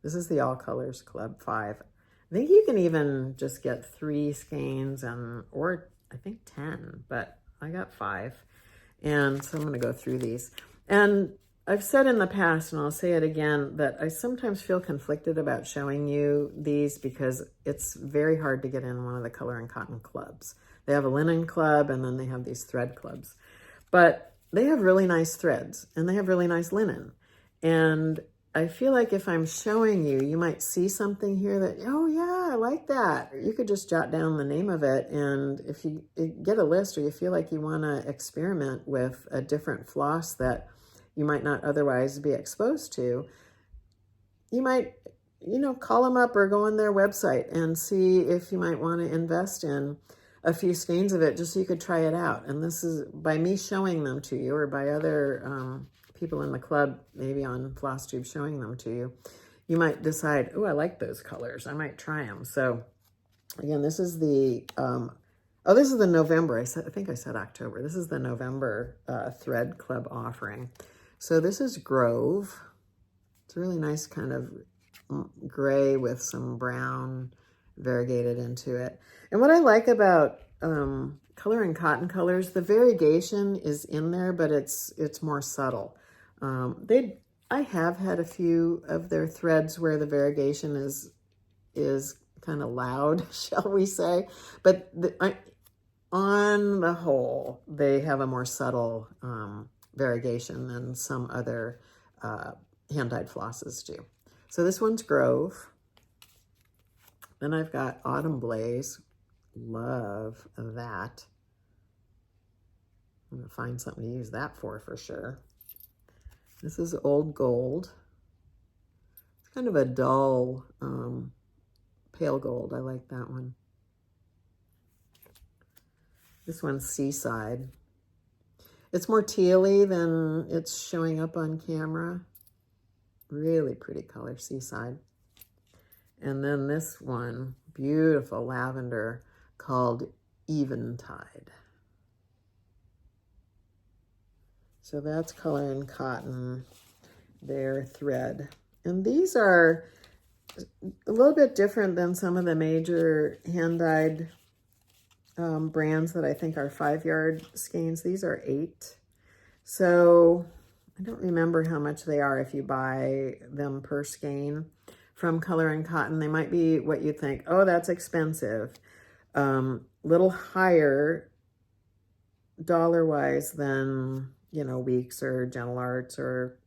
This is the All Colors Club 5. I think you can even just get 3 skeins or I think 10, but I got 5. And so I'm going to go through these. And I've said in the past, and I'll say it again, that I sometimes feel conflicted about showing you these because it's very hard to get in one of the Color and Cotton clubs. They have a linen club, and then they have these thread clubs. But they have really nice threads, and they have really nice linen. And I feel like if I'm showing you, you might see something here that, oh yeah, I like that. You could just jot down the name of it, and if you get a list or you feel like you want to experiment with a different floss that you might not otherwise be exposed to, you might, call them up or go on their website and see if you might want to invest in a few skeins of it just so you could try it out. And this is by me showing them to you, or by other people in the club, maybe on FlossTube showing them to you. You might decide, oh, I like those colors. I might try them. So again, this is the, this is the November. I think I said October. This is the November Thread Club offering. So this is Grove. It's a really nice kind of gray with some brown variegated into it. And what I like about Color and Cotton colors, the variegation is in there, but it's more subtle. I have had a few of their threads where the variegation is kind of loud, shall we say, but on the whole, they have a more subtle variegation than some other hand-dyed flosses do. So this one's Grove. Then I've got Autumn Blaze. Love that. I'm going to find something to use that for sure. This is Old Gold. It's kind of a dull pale gold. I like that one. This one's Seaside. It's more tealy than it's showing up on camera. Really pretty color, Seaside. And then this one, beautiful lavender, called Eventide. So that's Color and Cotton, their thread. And these are a little bit different than some of the major hand-dyed brands that I think are 5-yard skeins. These are 8. So I don't remember how much they are if you buy them per skein from Color and Cotton. They might be what you think, oh, that's expensive. Little higher dollar-wise than, Weeks or Gentle Arts or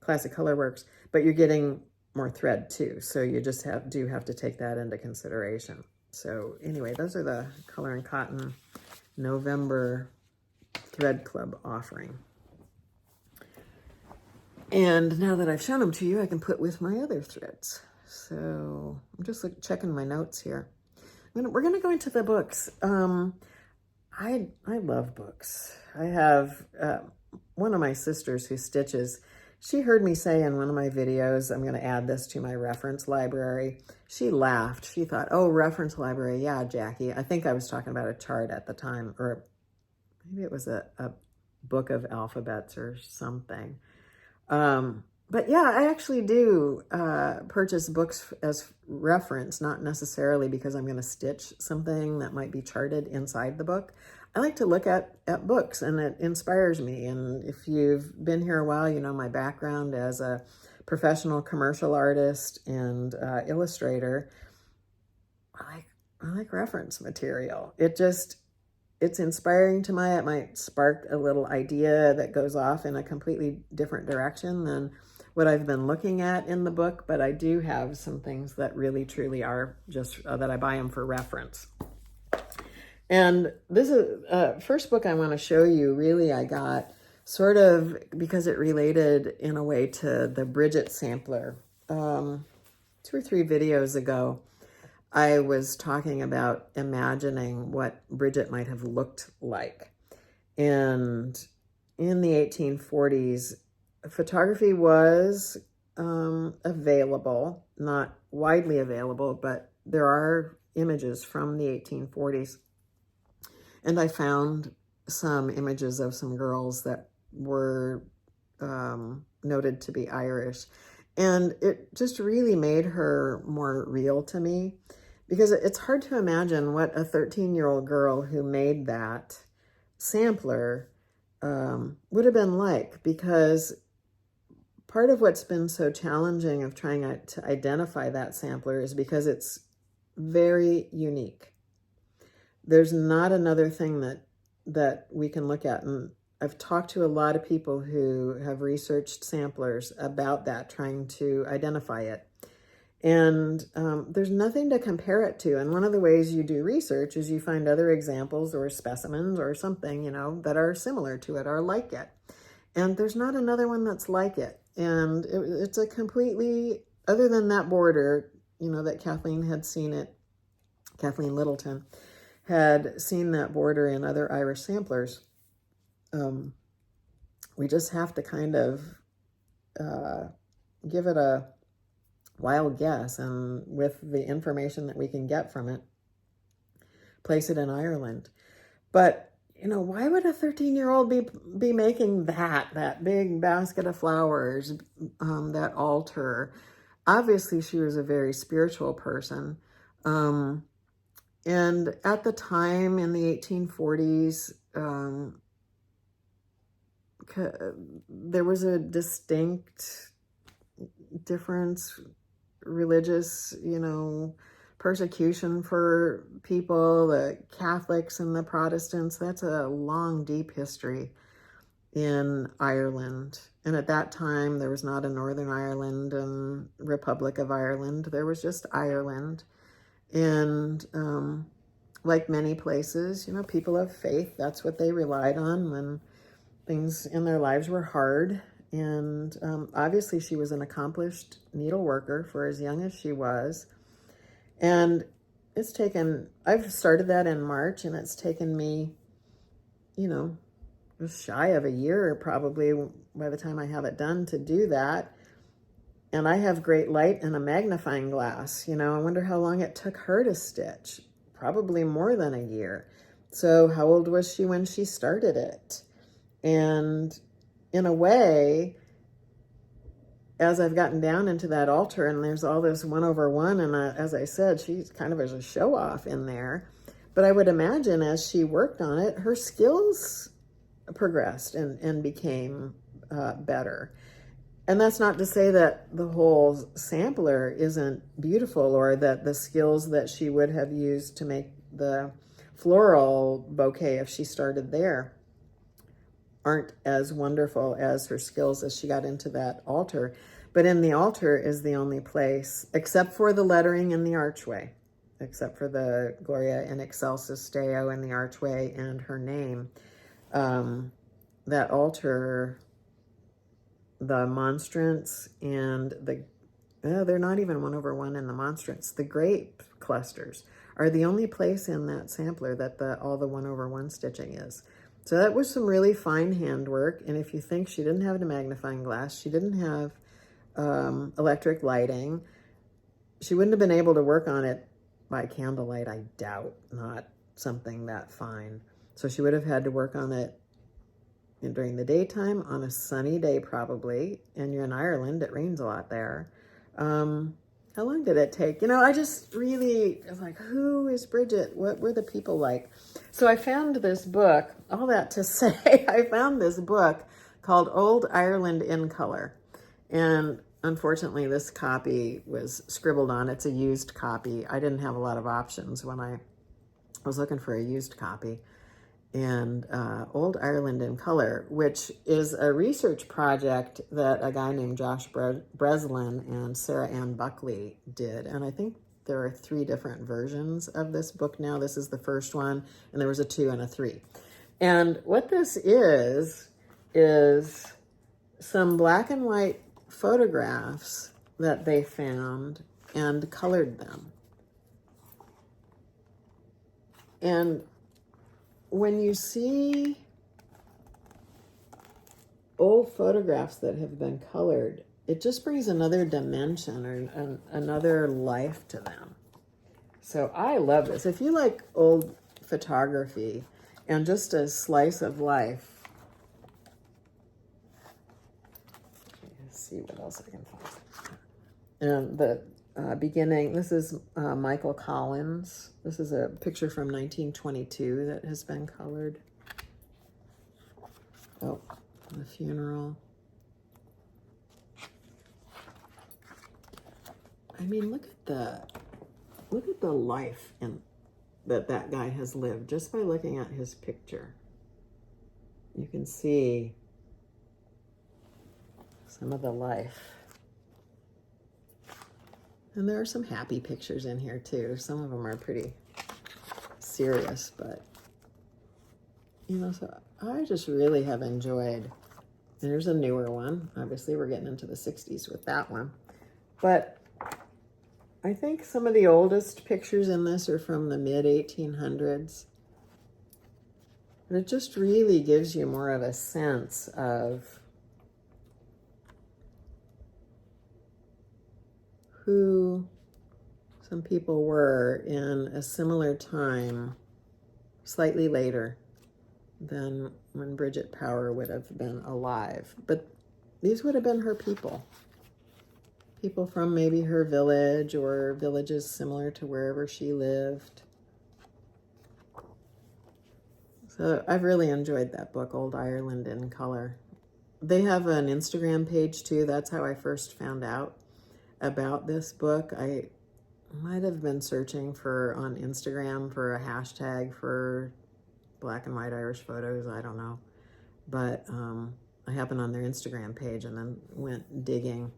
Classic Colorworks, but you're getting more thread too. So you just do have to take that into consideration. So anyway, those are the Color and Cotton November Thread Club offering. And now that I've shown them to you, I can put with my other threads. So I'm just checking my notes here. We're going to go into the books. I love books. I have one of my sisters who stitches. She heard me say in one of my videos, I'm going to add this to my reference library. She laughed. She thought, oh, reference library. Yeah, Jackie. I think I was talking about a chart at the time, or maybe it was a book of alphabets or something. But yeah, I actually do purchase books as reference, not necessarily because I'm going to stitch something that might be charted inside the book. I like to look at books, and it inspires me. And if you've been here a while, you know my background as a professional commercial artist and illustrator. I like reference material. It's inspiring to it might spark a little idea that goes off in a completely different direction than what I've been looking at in the book, but I do have some things that really truly are just that I buy them for reference. And this is first book I want to show you. Really, I got sort of because it related in a way to the Bridget sampler 2 or 3 videos ago. I was talking about imagining what Bridget might have looked like. And in the 1840s, photography was available, not widely available, but there are images from the 1840s. And I found some images of some girls that were noted to be Irish. And it just really made her more real to me, because it's hard to imagine what a 13-year-old girl who made that sampler would have been like, because part of what's been so challenging of trying to identify that sampler is because it's very unique. There's not another thing that we can look at. And I've talked to a lot of people who have researched samplers about that, trying to identify it. And there's nothing to compare it to. And one of the ways you do research is you find other examples or specimens or something, that are similar to it or like it. And there's not another one that's like it. And it's a completely, other than that border, that Kathleen had seen it, Kathleen Littleton had seen that border in other Irish samplers. We just have to kind of give it a wild guess, and with the information that we can get from it, place it in Ireland. But why would a 13-year-old be making that big basket of flowers, that altar? Obviously, she was a very spiritual person. And at the time in the 1840s, there was a distinct difference, religious, persecution for people, the Catholics and the Protestants. That's a long, deep history in Ireland. And at that time, there was not a Northern Ireland and Republic of Ireland. There was just Ireland. And like many places, people of faith, that's what they relied on when things in their lives were hard. And obviously she was an accomplished needleworker for as young as she was. And I've started that in March, and it's taken me, just shy of a year probably by the time I have it done to do that. And I have great light and a magnifying glass. I wonder how long it took her to stitch. Probably more than a year. So how old was she when she started it? And in a way, as I've gotten down into that altar, and there's all this 1/1, and as I said, she's kind of as a show-off in there. But I would imagine as she worked on it, her skills progressed and became better. And that's not to say that the whole sampler isn't beautiful, or that the skills that she would have used to make the floral bouquet, if she started there, aren't as wonderful as her skills as she got into that altar. But in the altar is the only place, except for the lettering in the archway, except for the Gloria in Excelsis Deo in the archway and her name. That altar, the monstrance and they're not even 1/1 in the monstrance. The grape clusters are the only place in that sampler that all the 1/1 stitching is. So that was some really fine handwork. And if you think she didn't have a magnifying glass, she didn't have electric lighting, she wouldn't have been able to work on it by candlelight, I doubt, not something that fine. So she would have had to work on it during the daytime on a sunny day probably. And you're in Ireland, it rains a lot there. How long did it take? I just really was like, who is Bridget? What were the people like? So I found this book, all that to say, I found this book called Old Ireland in Color. And unfortunately, this copy was scribbled on. It's a used copy. I didn't have a lot of options when I was looking for a used copy. And Old Ireland in Color, which is a research project that a guy named Josh Breslin and Sarah Ann Buckley did. And I think there are 3 different versions of this book now. This is the first one, and there was a 2 and a 3. And what this is some black and white photographs that they found and colored them. And when you see old photographs that have been colored, it just brings another dimension or another life to them. So I love this. If you like old photography and just a slice of life, let's see what else I can find. And the beginning, this is Michael Collins. This is a picture from 1922 that has been colored. Oh, the funeral. I mean, look at the life that guy has lived just by looking at his picture. You can see some of the life. And there are some happy pictures in here too. Some of them are pretty serious, but you know, so I just really have enjoyed. And there's a newer one. Obviously, we're getting into the 60s with that one. But I think some of the oldest pictures in this are from the mid-1800s. And it just really gives you more of a sense of who some people were in a similar time, slightly later than when Bridget Power would have been alive. But these would have been her people. People from maybe her village or villages similar to wherever she lived. So I've really enjoyed that book, Old Ireland in Color. They have an Instagram page too. That's how I first found out about this book. I might have been searching on Instagram for a hashtag for black and white Irish photos. I don't know. But I happened on their Instagram page and then went digging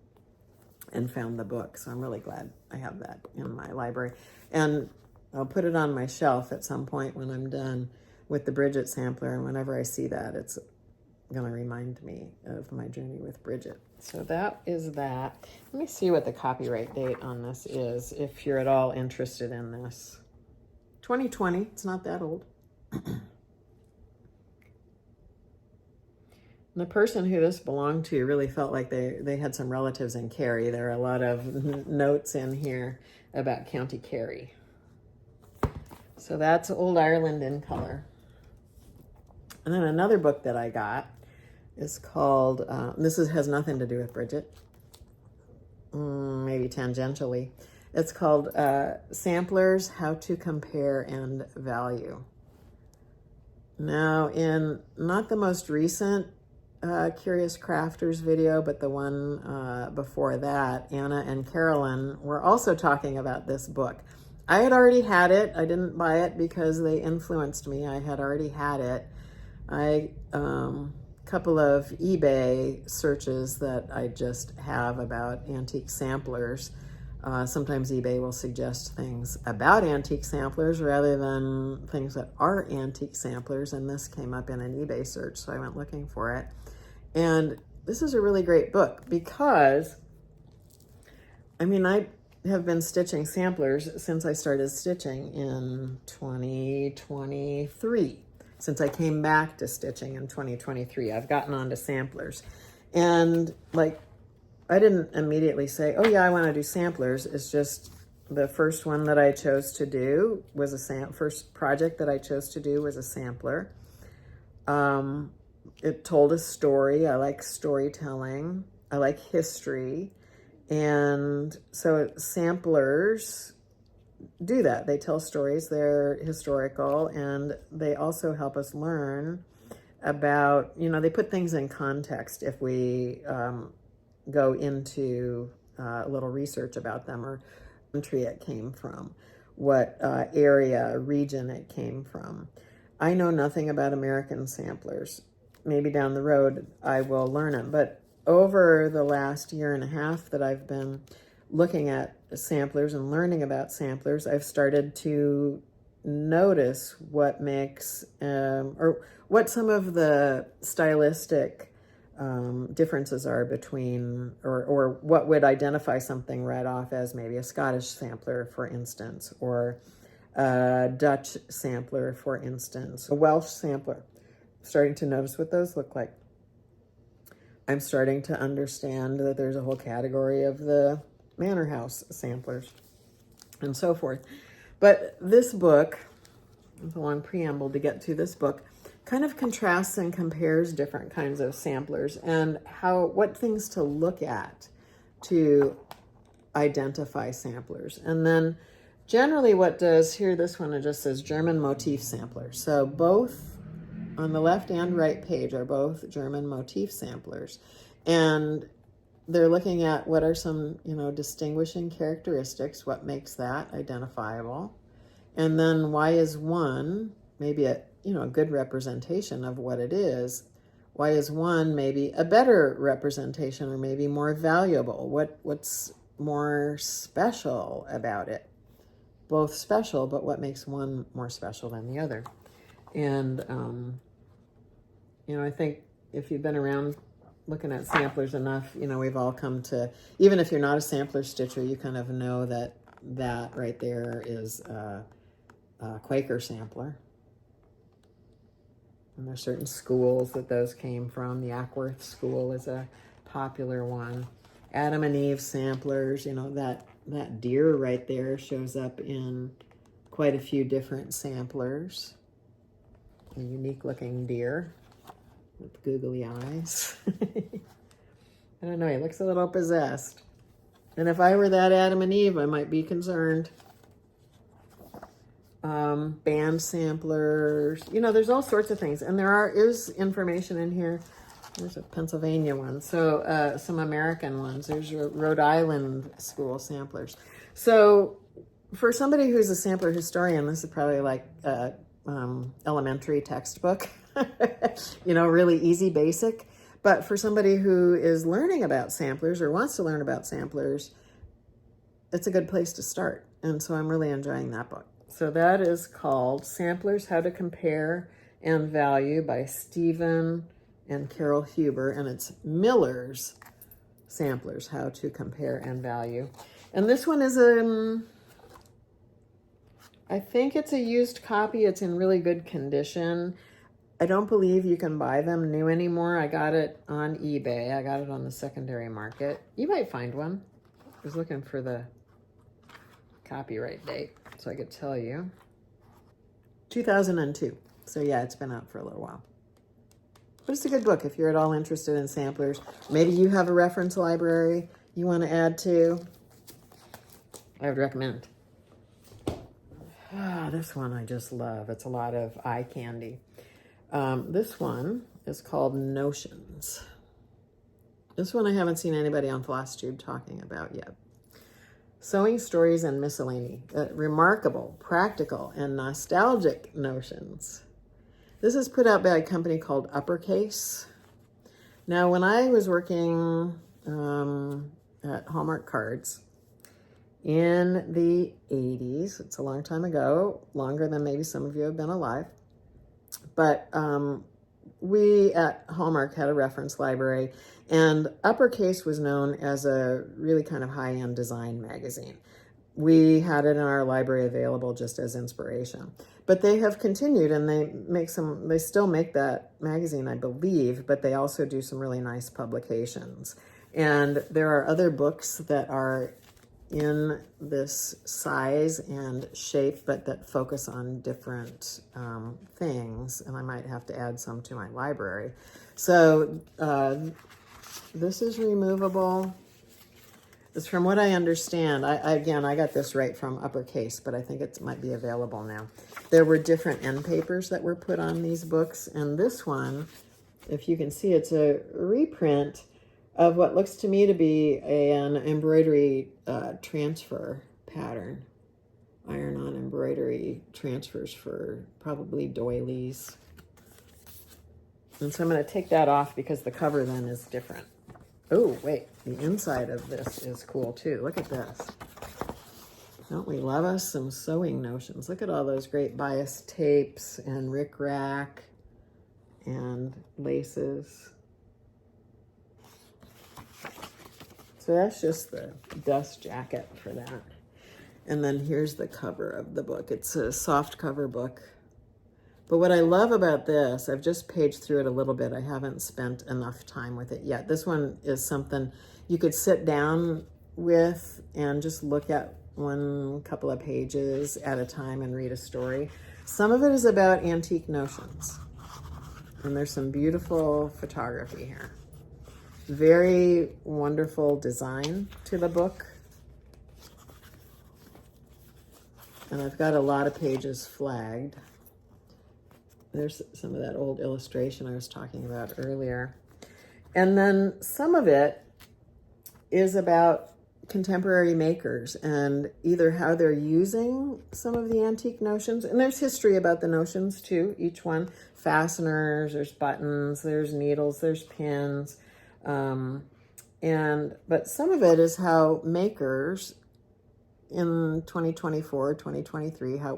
and found the book. So I'm really glad I have that in my library. And I'll put it on my shelf at some point when I'm done with the Bridget sampler. And whenever I see that, it's going to remind me of my journey with Bridget. So that is that. Let me see what the copyright date on this is, if you're at all interested in this. 2020, it's not that old. The person who this belonged to really felt like they had some relatives in Kerry. There are a lot of notes in here about County Kerry. So that's Old Ireland in Color. And then another book that I got is called, has nothing to do with Bridget, maybe tangentially. It's called Samplers, How to Compare and Value. Now, in not the most recent Curious Crafters video, but the one before that, Anna and Carolyn were also talking about this book. I had already had it. I didn't buy it because they influenced me. I had already had it. Couple of eBay searches that I just have about antique samplers. Sometimes eBay will suggest things about antique samplers rather than things that are antique samplers, and this came up in an eBay search, so I went looking for it. And this is a really great book because, I mean, I have been stitching samplers since I started stitching in 2023. Since I came back to stitching in 2023, I've gotten onto samplers. And like, I didn't immediately say, oh yeah, I want to do samplers. It's just the first one that I chose to do was first project that I chose to do was a sampler. It told a story. I like storytelling. I like history. And so samplers do that. They tell stories, they're historical, and they also help us learn about, you know, they put things in context if we go into a little research about them, or country it came from, what area, region it came from. I know nothing about American samplers. Maybe down the road I will learn them, but over the last year and a half that I've been looking at samplers and learning about samplers, I've started to notice what makes, or what some of the stylistic differences are between, or what would identify something right off as maybe a Scottish sampler, for instance, or a Dutch sampler, for instance, a Welsh sampler. Starting to notice what those look like. I'm starting to understand that there's a whole category of the manor house samplers and so forth. But this book, with a long preamble to get to this book, kind of contrasts and compares different kinds of samplers and what things to look at to identify samplers. And then generally what does here, this one, it just says German motif sampler. So both on the left and right page are both German motif samplers. And they're looking at what are some, distinguishing characteristics, what makes that identifiable. And then why is one maybe a good representation of what it is? Why is one maybe a better representation or maybe more valuable? What's more special about it? Both special, but what makes one more special than the other? And, I think if you've been around looking at samplers enough, we've all come to, even if you're not a sampler stitcher, you kind of know that right there is a Quaker sampler. And there's certain schools that those came from. The Ackworth school is a popular one. Adam and Eve samplers, that deer right there shows up in quite a few different samplers. A unique looking deer with googly eyes. I don't know, he looks a little possessed. And if I were that Adam and Eve, I might be concerned. Band samplers, there's all sorts of things. And there is information in here. There's a Pennsylvania one. So some American ones. There's Rhode Island school samplers. So for somebody who's a sampler historian, this is probably like elementary textbook, really easy, basic. But for somebody who is learning about samplers or wants to learn about samplers, it's a good place to start. And so I'm really enjoying that book. So that is called Samplers, How to Compare and Value by Stephen and Carol Huber. And it's Miller's Samplers, How to Compare and Value. And this one is I think it's a used copy. It's in really good condition. I don't believe you can buy them new anymore. I got it on eBay. I got it on the secondary market. You might find one. I was looking for the copyright date so I could tell you. 2002. So yeah, it's been out for a little while. But it's a good book if you're at all interested in samplers. Maybe you have a reference library you want to add to. I would recommend. This one I just love. It's a lot of eye candy. This one is called Notions. This one I haven't seen anybody on FlossTube talking about yet. Sewing Stories and Miscellany. Remarkable, practical, and nostalgic notions. This is put out by a company called Uppercase. Now, when I was working at Hallmark Cards in the 80s, it's a long time ago, longer than maybe some of you have been alive, but we at Hallmark had a reference library, and Uppercase was known as a really kind of high-end design magazine. We had it in our library available just as inspiration. But they have continued, and they still make that magazine, I believe, but they also do some really nice publications. And there are other books that are in this size and shape, but that focus on different things, and I might have to add some to my library. So this is removable. It's from what I understand. I got this right from Uppercase, but I think it might be available now. There were different end papers that were put on these books, and this one, if you can see, it's a reprint of what looks to me to be an embroidery transfer pattern. Iron-on embroidery transfers for probably doilies. And so I'm going to take that off because the cover then is different. Oh, wait, the inside of this is cool too. Look at this. Don't we love us some sewing notions? Look at all those great bias tapes and rickrack and laces. So that's just the dust jacket for that. And then here's the cover of the book. It's a soft cover book. But what I love about this, I've just paged through it a little bit. I haven't spent enough time with it yet. This one is something you could sit down with and just look at one couple of pages at a time and read a story. Some of it is about antique notions. And there's some beautiful photography here. Very wonderful design to the book. And I've got a lot of pages flagged. There's some of that old illustration I was talking about earlier. And then some of it is about contemporary makers and either how they're using some of the antique notions. And there's history about the notions too, each one. Fasteners, there's buttons, there's needles, there's pins. But some of it is how makers in 2024, 2023, how,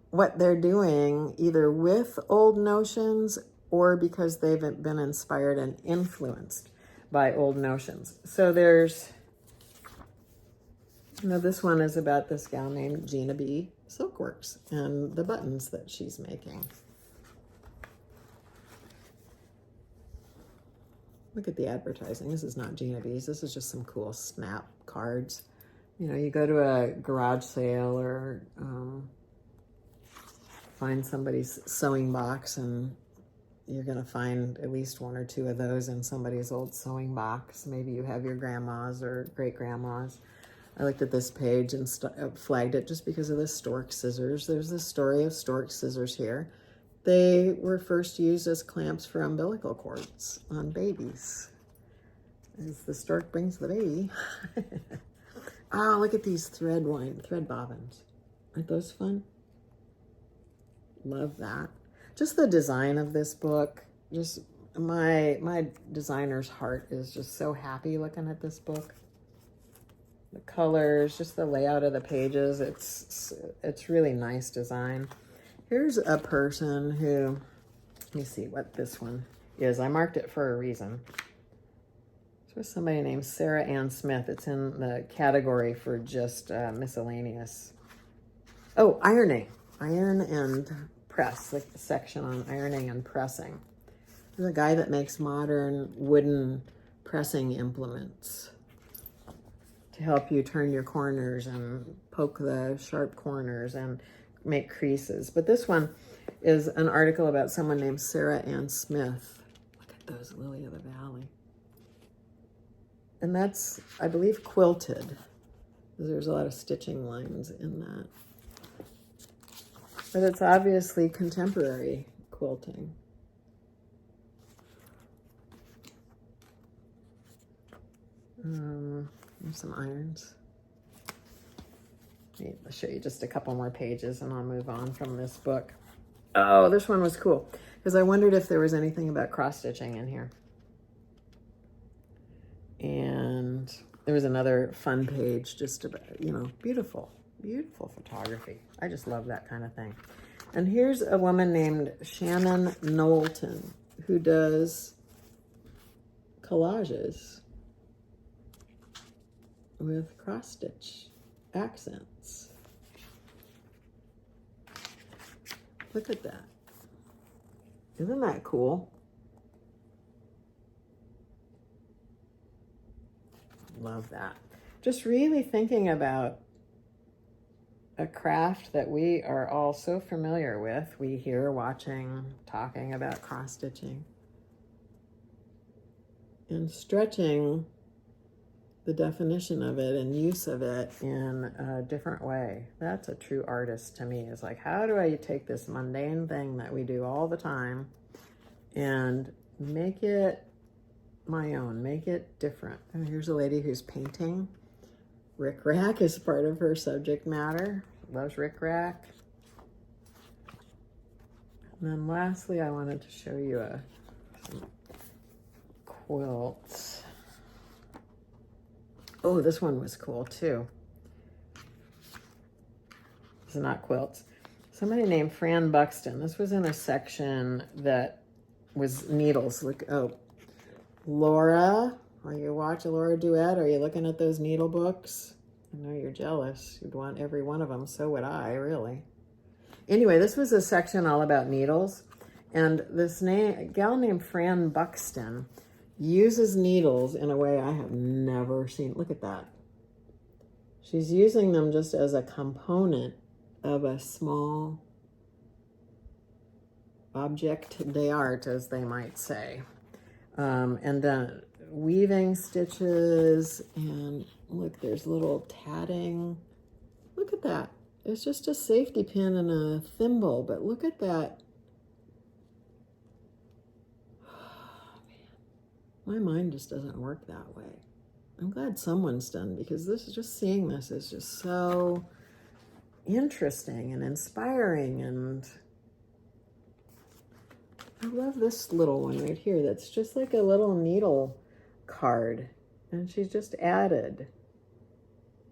what they're doing either with old notions or because they've been inspired and influenced by old notions. So there's, this one is about this gal named Gina B. Silkworks and the buttons that she's making. Look at the advertising. This is not Gina B's. This is just some cool snap cards. You go to a garage sale or find somebody's sewing box and you're going to find at least one or two of those in somebody's old sewing box. Maybe you have your grandma's or great-grandma's. I looked at this page and flagged it just because of the stork scissors. There's the story of stork scissors here. They were first used as clamps for umbilical cords on babies. As the stork brings the baby. Oh, look at these thread bobbins. Aren't those fun? Love that. Just the design of this book. Just my designer's heart is just so happy looking at this book. The colors, just the layout of the pages. It's really nice design. Here's a person who, let me see what this one is. I marked it for a reason. It's somebody named Sarah Ann Smith. It's in the category for just miscellaneous. Oh, ironing. Iron and press, like the section on ironing and pressing. There's a guy that makes modern wooden pressing implements to help you turn your corners and poke the sharp corners and make creases. But this one is an article about someone named Sarah Ann Smith. Look at those lily of the valley. And that's, I believe, quilted. There's a lot of stitching lines in that. But it's obviously contemporary quilting. There's some irons. I'll show you just a couple more pages and I'll move on from this book. Oh, this one was cool because I wondered if there was anything about cross-stitching in here. And there was another fun page just about, beautiful photography. I just love that kind of thing. And here's a woman named Shannon Knowlton who does collages with cross-stitch accents. Look at that. Isn't that cool? Love that. Just really thinking about a craft that we are all so familiar with. We hear, watching, talking about cross-stitching. And stretching the definition of it and use of it in a different way. That's a true artist to me. It's like, how do I take this mundane thing that we do all the time and make it my own, make it different? And here's a lady who's painting. Rickrack is part of her subject matter. Loves rickrack. And then lastly, I wanted to show you some quilts. Oh, this one was cool too. It's not quilts. Somebody named Fran Buxton. This was in a section that was needles. Look, oh, Laura, are you watching Laura Duet? Are you looking at those needle books? I know you're jealous. You'd want every one of them. So would I, really. Anyway, this was a section all about needles. And this gal named Fran Buxton uses needles in a way I have never seen. Look at that. She's using them just as a component of a small object d'art, as they might say. And then weaving stitches, and look, there's little tatting. Look at that. It's just a safety pin and a thimble, but look at that. Oh, man. My mind just doesn't work that way. I'm glad someone's done, because this is just, seeing this is just so interesting and inspiring. And I love this little one right here that's just like a little needle card, and she's just added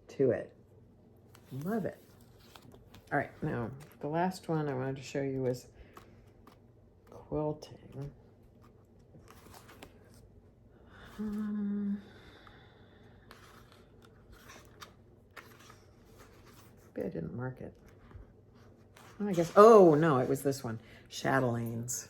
to it. Love it. All right, now the last one I wanted to show you was quilting. Maybe I didn't mark it. Oh, I guess, oh no, it was this one, chatelaines.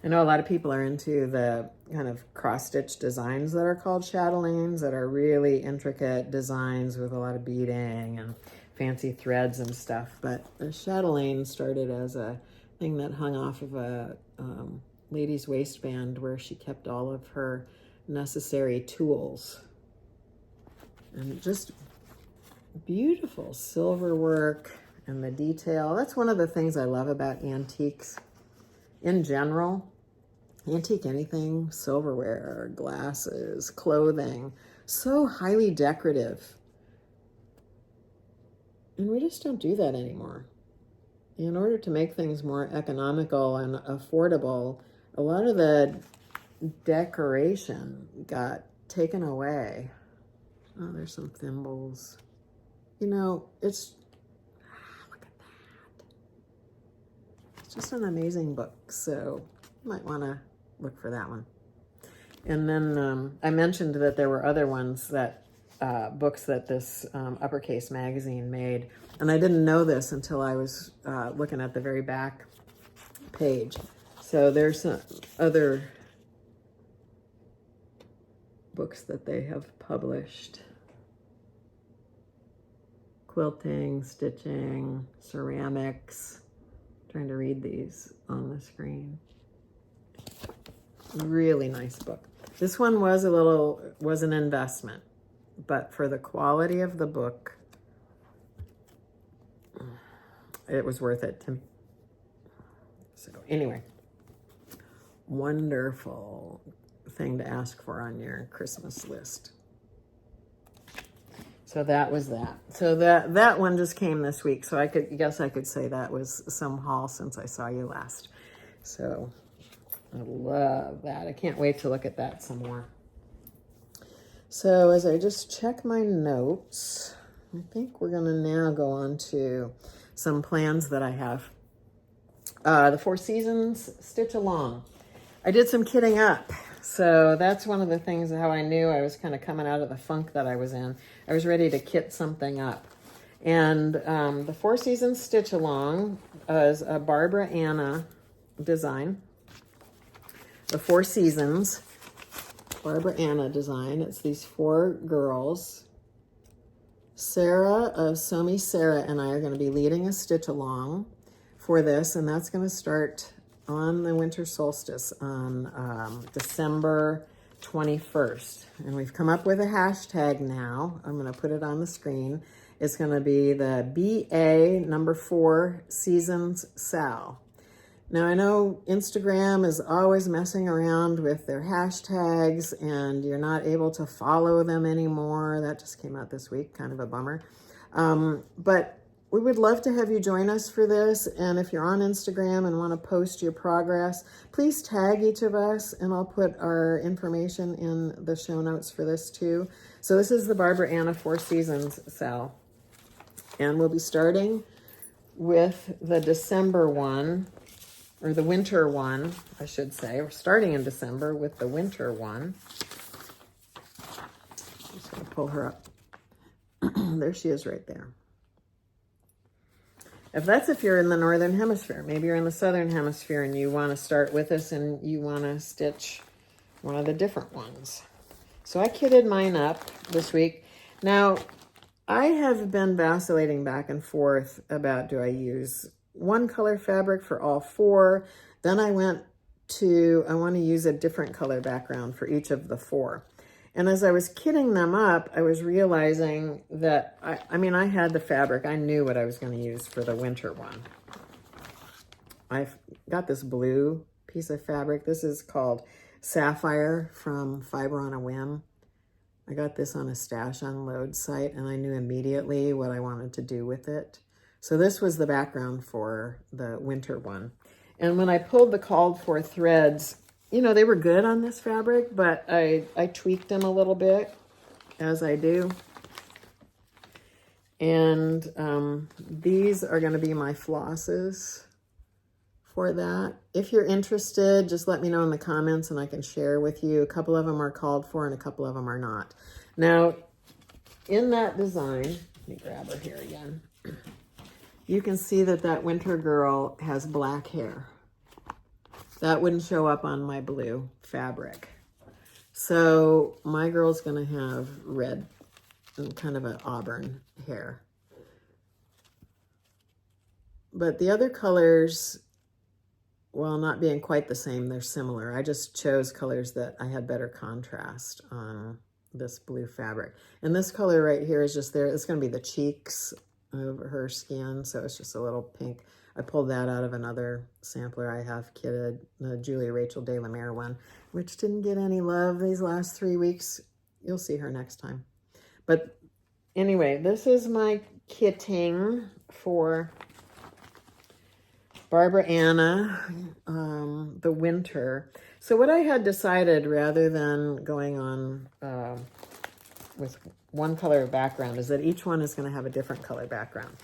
I know a lot of people are into the kind of cross-stitch designs that are called chatelaines, that are really intricate designs with a lot of beading and fancy threads and stuff. But a chatelaine started as a thing that hung off of a lady's waistband, where she kept all of her necessary tools. And just beautiful silver work and the detail. That's one of the things I love about antiques in general. Antique anything, silverware, glasses, clothing, so highly decorative. And we just don't do that anymore. In order to make things more economical and affordable, a lot of the decoration got taken away. Oh, there's some thimbles. You know, it's, look at that. It's just an amazing book, so you might want to look for that one. And then I mentioned that there were other ones that, books that this Uppercase magazine made. And I didn't know this until I was looking at the very back page. So there's some other books that they have published. Quilting, stitching, ceramics. I'm trying to read these on the screen. Really nice book. This one was an investment, but for the quality of the book, it was worth it. So anyway, wonderful thing to ask for on your Christmas list. So that was that. So that one just came this week. So I guess I could say that was some haul since I saw you last. So I love that. I can't wait to look at that some more. So as I just check my notes, I think we're gonna now go on to some plans that I have. The 4 Seasons Stitch Along. I did some kitting up. So that's one of the things how I knew I was kind of coming out of the funk that I was in. I was ready to kit something up. And the 4 Seasons Stitch Along is a Barbara Anna design. The 4 Seasons, Barbara Anna design. It's these 4 girls. Sarah of Somi Sarah and I are going to be leading a stitch along for this, and that's going to start on the winter solstice on December 21st. And we've come up with a hashtag now. I'm going to put it on the screen. It's going to be the BA number 4 Seasons Sal. Now, I know Instagram is always messing around with their hashtags and you're not able to follow them anymore. That just came out this week, kind of a bummer. But we would love to have you join us for this. And if you're on Instagram and want to post your progress, please tag each of us and I'll put our information in the show notes for this too. So this is the Barbara Anna 4 Seasons Sal. And we'll be starting with the December one, or the winter one, I should say. We're starting in December with the winter one. I'm just going to pull her up. There she is right there. If you're in the Northern Hemisphere, maybe you're in the Southern Hemisphere and you want to start with us and you want to stitch one of the different ones. So I kitted mine up this week. Now, I have been vacillating back and forth about, do I use one color fabric for all four? Then I went to, I want to use a different color background for each of the four. And as I was kitting them up, I was realizing that, I mean, I had the fabric. I knew what I was going to use for the winter one. I've got this blue piece of fabric. This is called Sapphire from Fiber on a Whim. I got this on a stash unload site, and I knew immediately what I wanted to do with it. So this was the background for the winter one. And when I pulled the called for threads, you know, they were good on this fabric, but I tweaked them a little bit, as I do. And these are going to be my flosses for that. If you're interested, just let me know in the comments and I can share with you. A couple of them are called for and a couple of them are not. Now, in that design, let me grab her here again. You can see that that winter girl has black hair. That wouldn't show up on my blue fabric. So my girl's gonna have red and kind of an auburn hair. But the other colors, while not being quite the same, they're similar. I just chose colors that I had better contrast on this blue fabric. And this color right here is just there. It's gonna be the cheeks of her skin, so it's just a little pink. I pulled that out of another sampler I have kitted, the Julia Rachel De La Mere one, which didn't get any love these last 3 weeks. You'll see her next time. But anyway, this is my kitting for Barbara Anna, the winter. So what I had decided, rather than going on with one color background, is that each one is going to have a different color background.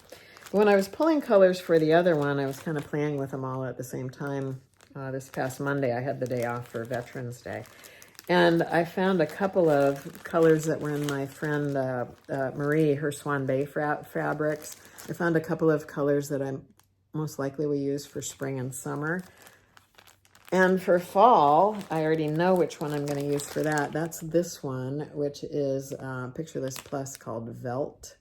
When I was pulling colors for the other one, I was kind of playing with them all at the same time. This past Monday, I had the day off for Veterans Day. And I found a couple of colors that were in my friend Marie, her Swan Bay fabrics. I found a couple of colors that I most likely will use for spring and summer. And for fall, I already know which one I'm going to use for that. That's this one, which is Picture This Plus, called Velt.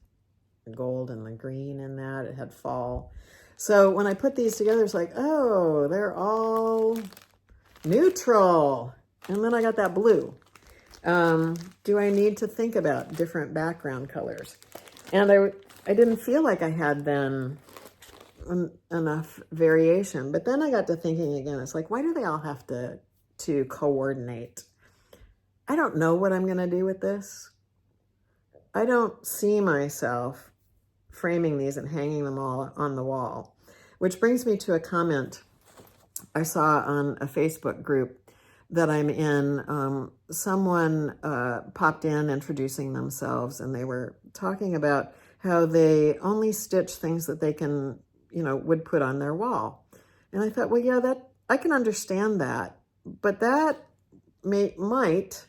The gold and the green in that. It had fall. So when I put these together, it's like, oh, they're all neutral. And then I got that blue. Do I need to think about different background colors? And I didn't feel like I had then enough variation. But then I got to thinking again, it's like, why do they all have to coordinate? I don't know what I'm going to do with this. I don't see myself framing these and hanging them all on the wall, which brings me to a comment I saw on a Facebook group that I'm in. Someone popped in introducing themselves, and they were talking about how they only stitch things that they can, you know, would put on their wall. And I thought, well, yeah, that I can understand that, but that might,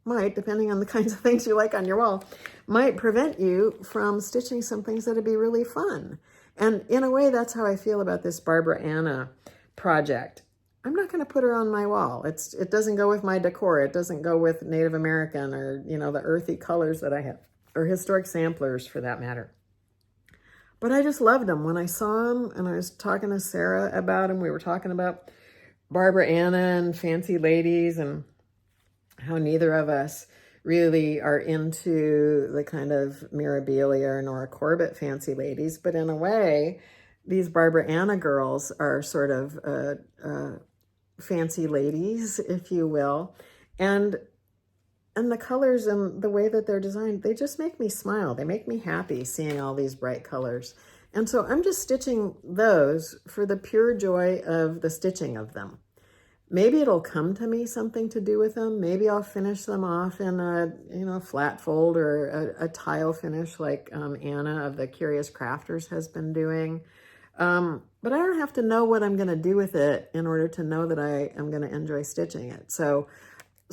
depending on the kinds of things you like on your wall, might prevent you from stitching some things that'd be really fun. And in a way, that's how I feel about this Barbara Anna project. I'm not going to put her on my wall. It doesn't go with my decor. It doesn't go with Native American or, you know, the earthy colors that I have, or historic samplers for that matter. But I just loved them when I saw them, and I was talking to Sarah about them. We were talking about Barbara Anna and fancy ladies, and how neither of us really are into the kind of Mirabilia or Nora Corbett fancy ladies, but in a way, these Barbara Anna girls are sort of fancy ladies, if you will, and the colors and the way that they're designed, they just make me smile. They make me happy seeing all these bright colors. And so I'm just stitching those for the pure joy of the stitching of them. Maybe it'll come to me something to do with them. Maybe I'll finish them off in a, you know, flat fold or a tile finish like Anna of the Curious Crafters has been doing. But I don't have to know what I'm going to do with it in order to know that I am going to enjoy stitching it. So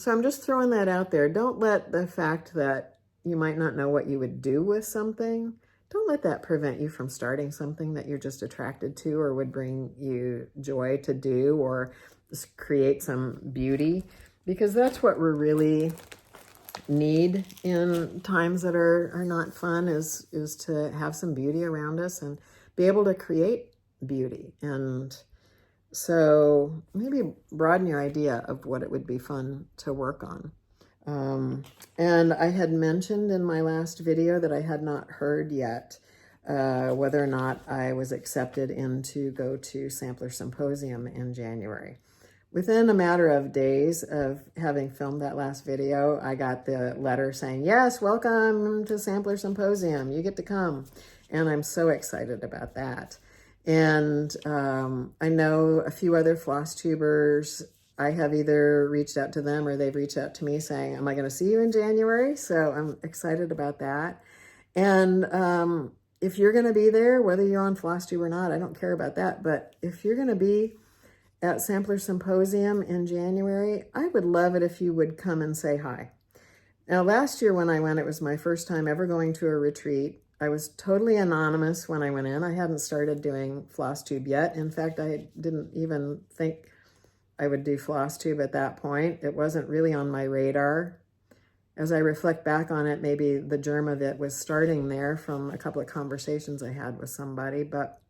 I'm just throwing that out there. Don't let the fact that you might not know what you would do with something, don't let that prevent you from starting something that you're just attracted to or would bring you joy to do, or just create some beauty, because that's what we really need in times that are not fun, is to have some beauty around us and be able to create beauty. And so maybe broaden your idea of what it would be fun to work on. And I had mentioned in my last video that I had not heard yet whether or not I was accepted in to go to Sampler Symposium in January. Within a matter of days of having filmed that last video, I got the letter saying, yes, welcome to Sampler Symposium. You get to come. And I'm so excited about that. And I know a few other FlossTubers. I have either reached out to them or they've reached out to me saying, am I going to see you in January? So I'm excited about that. And if you're going to be there, whether you're on FlossTube or not, I don't care about that. But if you're going to be at Sampler Symposium in January, I would love it if you would come and say hi. Now, last year when I went, it was my first time ever going to a retreat. I was totally anonymous when I went in. I hadn't started doing FlossTube yet. In fact, I didn't even think I would do FlossTube at that point. It wasn't really on my radar. As I reflect back on it, maybe the germ of it was starting there from a couple of conversations I had with somebody, but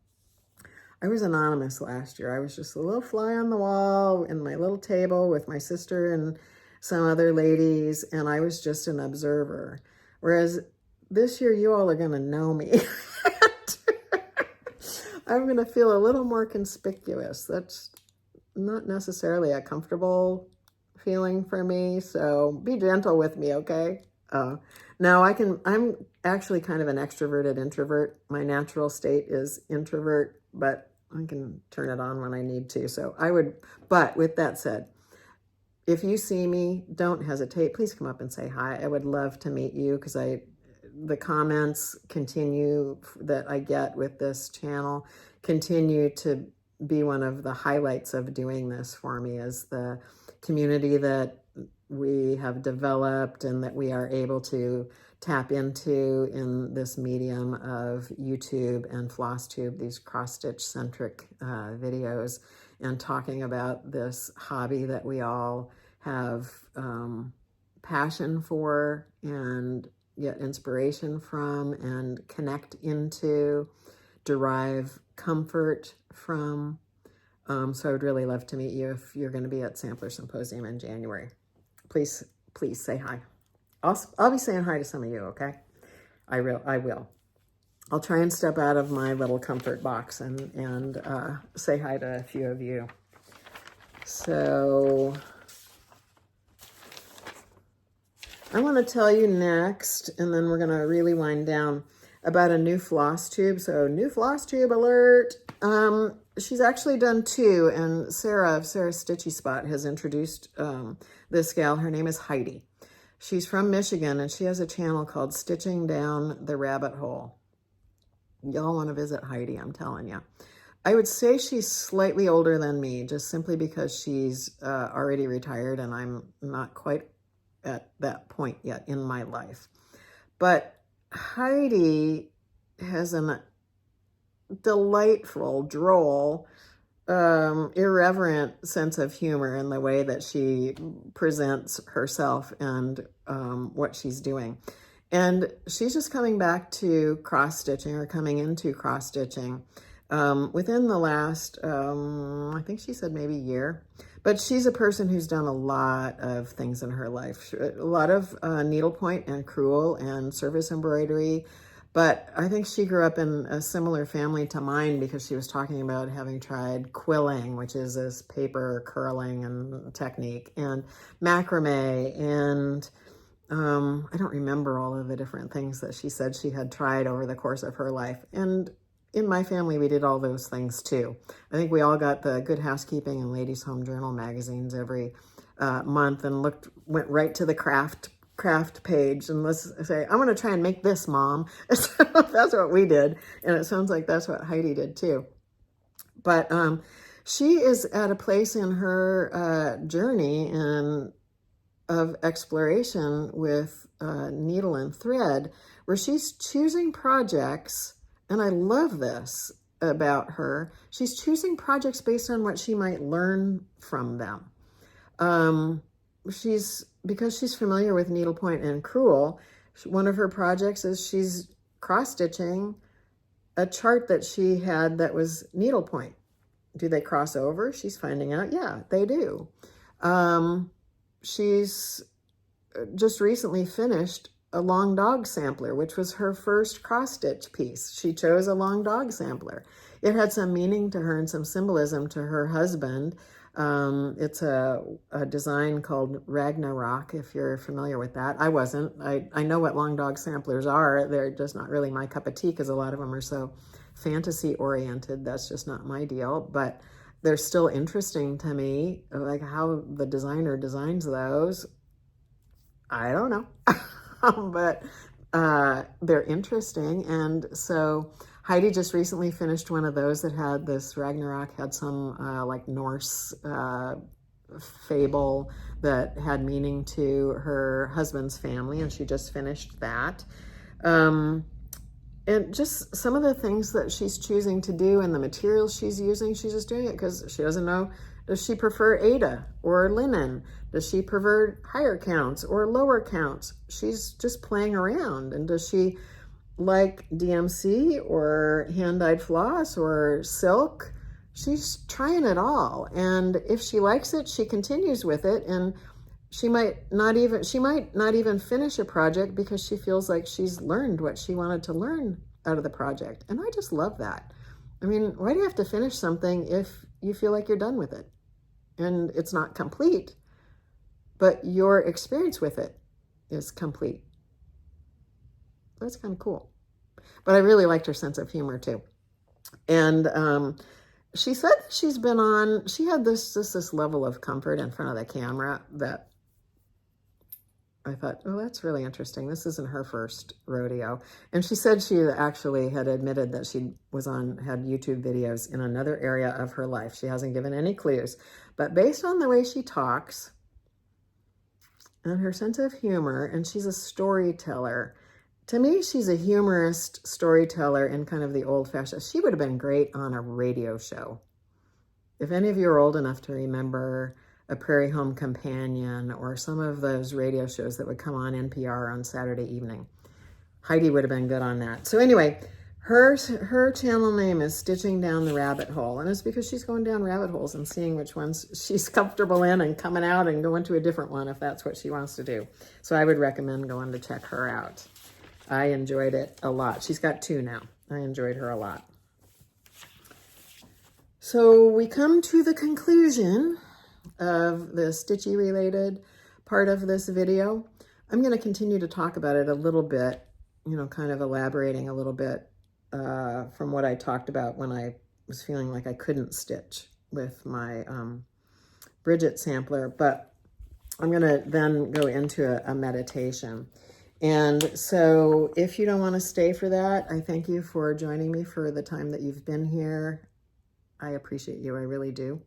I was anonymous last year. I was just a little fly on the wall in my little table with my sister and some other ladies, and I was just an observer. Whereas this year, you all are going to know me. I'm going to feel a little more conspicuous. That's not necessarily a comfortable feeling for me, so be gentle with me, okay? Now I'm actually kind of an extroverted introvert. My natural state is introvert, but I can turn it on when I need to. So but with that said, if you see me, don't hesitate. Please come up and say hi. I would love to meet you, because the comments continue that I get with this channel continue to be one of the highlights of doing this for me, is the community that we have developed and that we are able to tap into in this medium of YouTube and FlossTube, these cross-stitch centric videos, and talking about this hobby that we all have passion for and get inspiration from and connect into, derive comfort from. So I would really love to meet you if you're going to be at Sampler Symposium in January. Please say hi. I'll be saying hi to some of you, okay? I will. I'll try and step out of my little comfort box and say hi to a few of you. So I want to tell you next, and then we're going to really wind down, about a new FlossTube. So new FlossTube alert. She's actually done two, and Sarah of Sarah's Stitchy Spot has introduced this gal. Her name is Heidi. She's from Michigan, and she has a channel called Stitching Down the Rabbit Hole. Y'all want to visit Heidi, I'm telling you. I would say she's slightly older than me, just simply because she's already retired, and I'm not quite at that point yet in my life. But Heidi has a delightful, droll, irreverent sense of humor in the way that she presents herself and what she's doing. And she's just coming back to cross-stitching, or coming into cross-stitching within the last, I think she said maybe year. But she's a person who's done a lot of things in her life, a lot of needlepoint and crewel and surface embroidery. But I think she grew up in a similar family to mine, because she was talking about having tried quilling, which is this paper curling and technique, and macrame, and I don't remember all of the different things that she said she had tried over the course of her life. And in my family, we did all those things too. I think we all got the Good Housekeeping and Ladies Home Journal magazines every month, and went right to the craft page, and let's say, I want to try and make this, Mom. So that's what we did, and it sounds like that's what Heidi did too. But she is at a place in her journey, and of exploration with needle and thread, where she's choosing projects, and I love this about her. She's choosing projects based on what she might learn from them. Because she's familiar with needlepoint and crewel, one of her projects is she's cross-stitching a chart that she had that was needlepoint. Do they cross over? She's finding out, yeah, they do. She's just recently finished a long dog sampler, which was her first cross-stitch piece. She chose a long dog sampler. It had some meaning to her and some symbolism to her husband. It's a design called Ragnarok, if you're familiar with that. I wasn't. I know what long dog samplers are. They're just not really my cup of tea because a lot of them are so fantasy oriented. That's just not my deal, but they're still interesting to me. Like how the designer designs those, I don't know, but they're interesting. And so Heidi just recently finished one of those that had this Ragnarok, had some like Norse fable that had meaning to her husband's family, and she just finished that. And just some of the things that she's choosing to do and the materials she's using, she's just doing it because she doesn't know, does she prefer Aida or linen? Does she prefer higher counts or lower counts? She's just playing around. And does she like DMC or hand-dyed floss or silk? She's trying it all. And if she likes it, she continues with it. And she might not even finish a project because she feels like she's learned what she wanted to learn out of the project. And I just love that. I mean, why do you have to finish something if you feel like you're done with it? And it's not complete, but your experience with it is complete. That's kind of cool. But I really liked her sense of humor too. And she said she's been on, she had this level of comfort in front of the camera that I thought, oh, that's really interesting. This isn't her first rodeo. And she said she actually had admitted that she had YouTube videos in another area of her life. She hasn't given any clues. But based on the way she talks and her sense of humor, and she's a storyteller, to me, she's a humorist storyteller in kind of the old-fashioned. She would have been great on a radio show. If any of you are old enough to remember A Prairie Home Companion or some of those radio shows that would come on NPR on Saturday evening, Heidi would have been good on that. So anyway, her channel name is Stitching Down the Rabbit Hole, and it's because she's going down rabbit holes and seeing which ones she's comfortable in and coming out and going to a different one if that's what she wants to do. So I would recommend going to check her out. I enjoyed it a lot. She's got 2 now. I enjoyed her a lot. So we come to the conclusion of the stitchy related part of this video. I'm going to continue to talk about it a little bit, kind of elaborating a little bit from what I talked about when I was feeling like I couldn't stitch with my Bridget sampler, but I'm going to then go into a meditation. And so if you don't want to stay for that, I thank you for joining me for the time that you've been here. I appreciate you. I really do.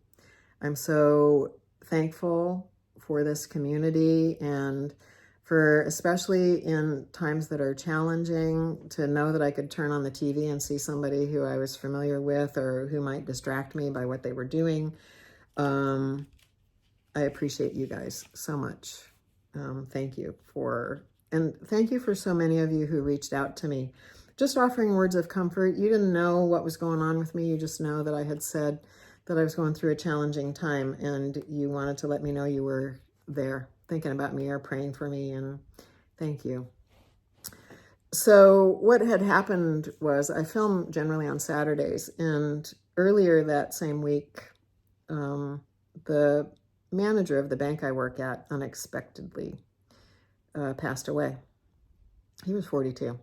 I'm so thankful for this community and for, especially in times that are challenging, to know that I could turn on the TV and see somebody who I was familiar with or who might distract me by what they were doing. I appreciate you guys so much. Thank you for so many of you who reached out to me, just offering words of comfort. You didn't know what was going on with me. You just know that I had said that I was going through a challenging time, and you wanted to let me know you were there thinking about me or praying for me, and thank you. So what had happened was I film generally on Saturdays, and earlier that same week, the manager of the bank I work at unexpectedly passed away. He was 42.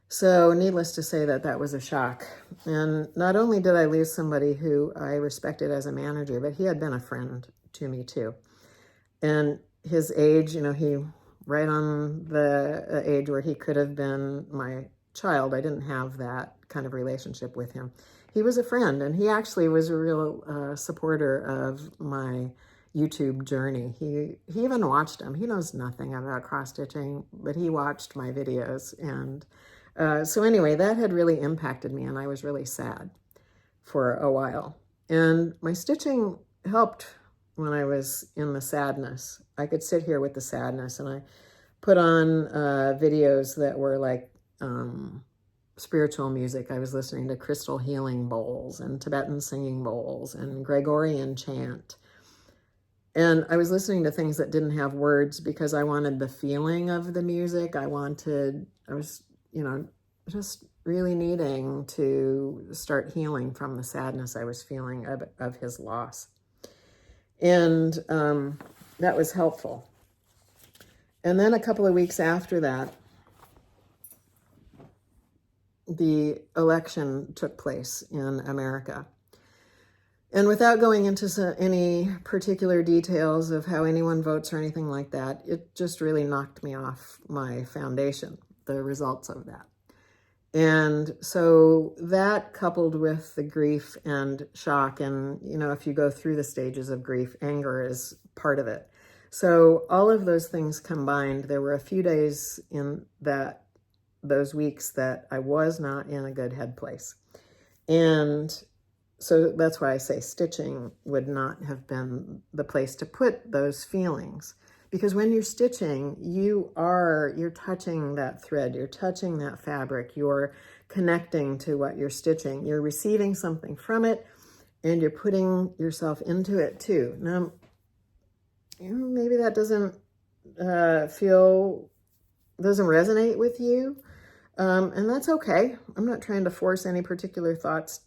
So needless to say that was a shock. And not only did I lose somebody who I respected as a manager, but he had been a friend to me too. And his age, he right on the age where he could have been my child. I didn't have that kind of relationship with him. He was a friend, and he actually was a real supporter of my YouTube journey. He even watched them. He knows nothing about cross stitching, but he watched my videos. And so anyway, that had really impacted me, and I was really sad for a while. And my stitching helped when I was in the sadness. I could sit here with the sadness, and I put on videos that were like spiritual music. I was listening to crystal healing bowls and Tibetan singing bowls and Gregorian chant. And I was listening to things that didn't have words because I wanted the feeling of the music. I was, just really needing to start healing from the sadness I was feeling of his loss. And that was helpful. And then a couple of weeks after that, the election took place in America. And without going into any particular details of how anyone votes or anything like that, it just really knocked me off my foundation, the results of that. And so that, coupled with the grief and shock, and, if you go through the stages of grief, anger is part of it. So all of those things combined, there were a few days in those weeks that I was not in a good headspace. And so that's why I say stitching would not have been the place to put those feelings. Because when you're stitching, you're touching that thread, you're touching that fabric, you're connecting to what you're stitching, you're receiving something from it, and you're putting yourself into it too. Now, maybe that doesn't resonate with you, and that's okay. I'm not trying to force any particular thoughts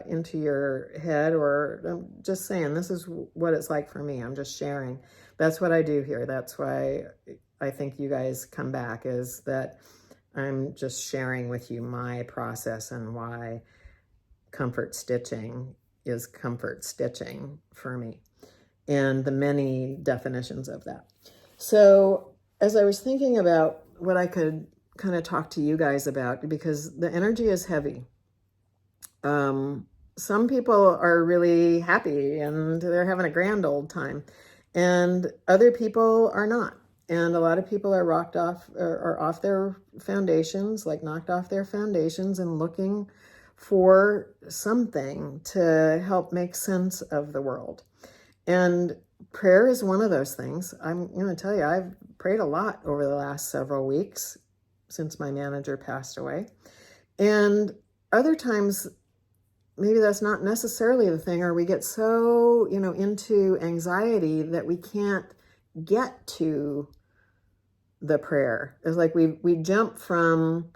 into your head, or I'm just saying this is what it's like for me. I'm just sharing. That's what I do here. That's why I think you guys come back, is that I'm just sharing with you my process and why comfort stitching is comfort stitching for me, and the many definitions of that. So as I was thinking about what I could kind of talk to you guys about, because the energy is heavy. Some people are really happy and they're having a grand old time, and other people are not. And a lot of people are rocked off, or off their foundations, like knocked off their foundations, and looking for something to help make sense of the world. And prayer is one of those things. I'm going to tell you, I've prayed a lot over the last several weeks since my manager passed away. And other times, maybe that's not necessarily the thing, or we get so, into anxiety that we can't get to the prayer. It's like we jump from,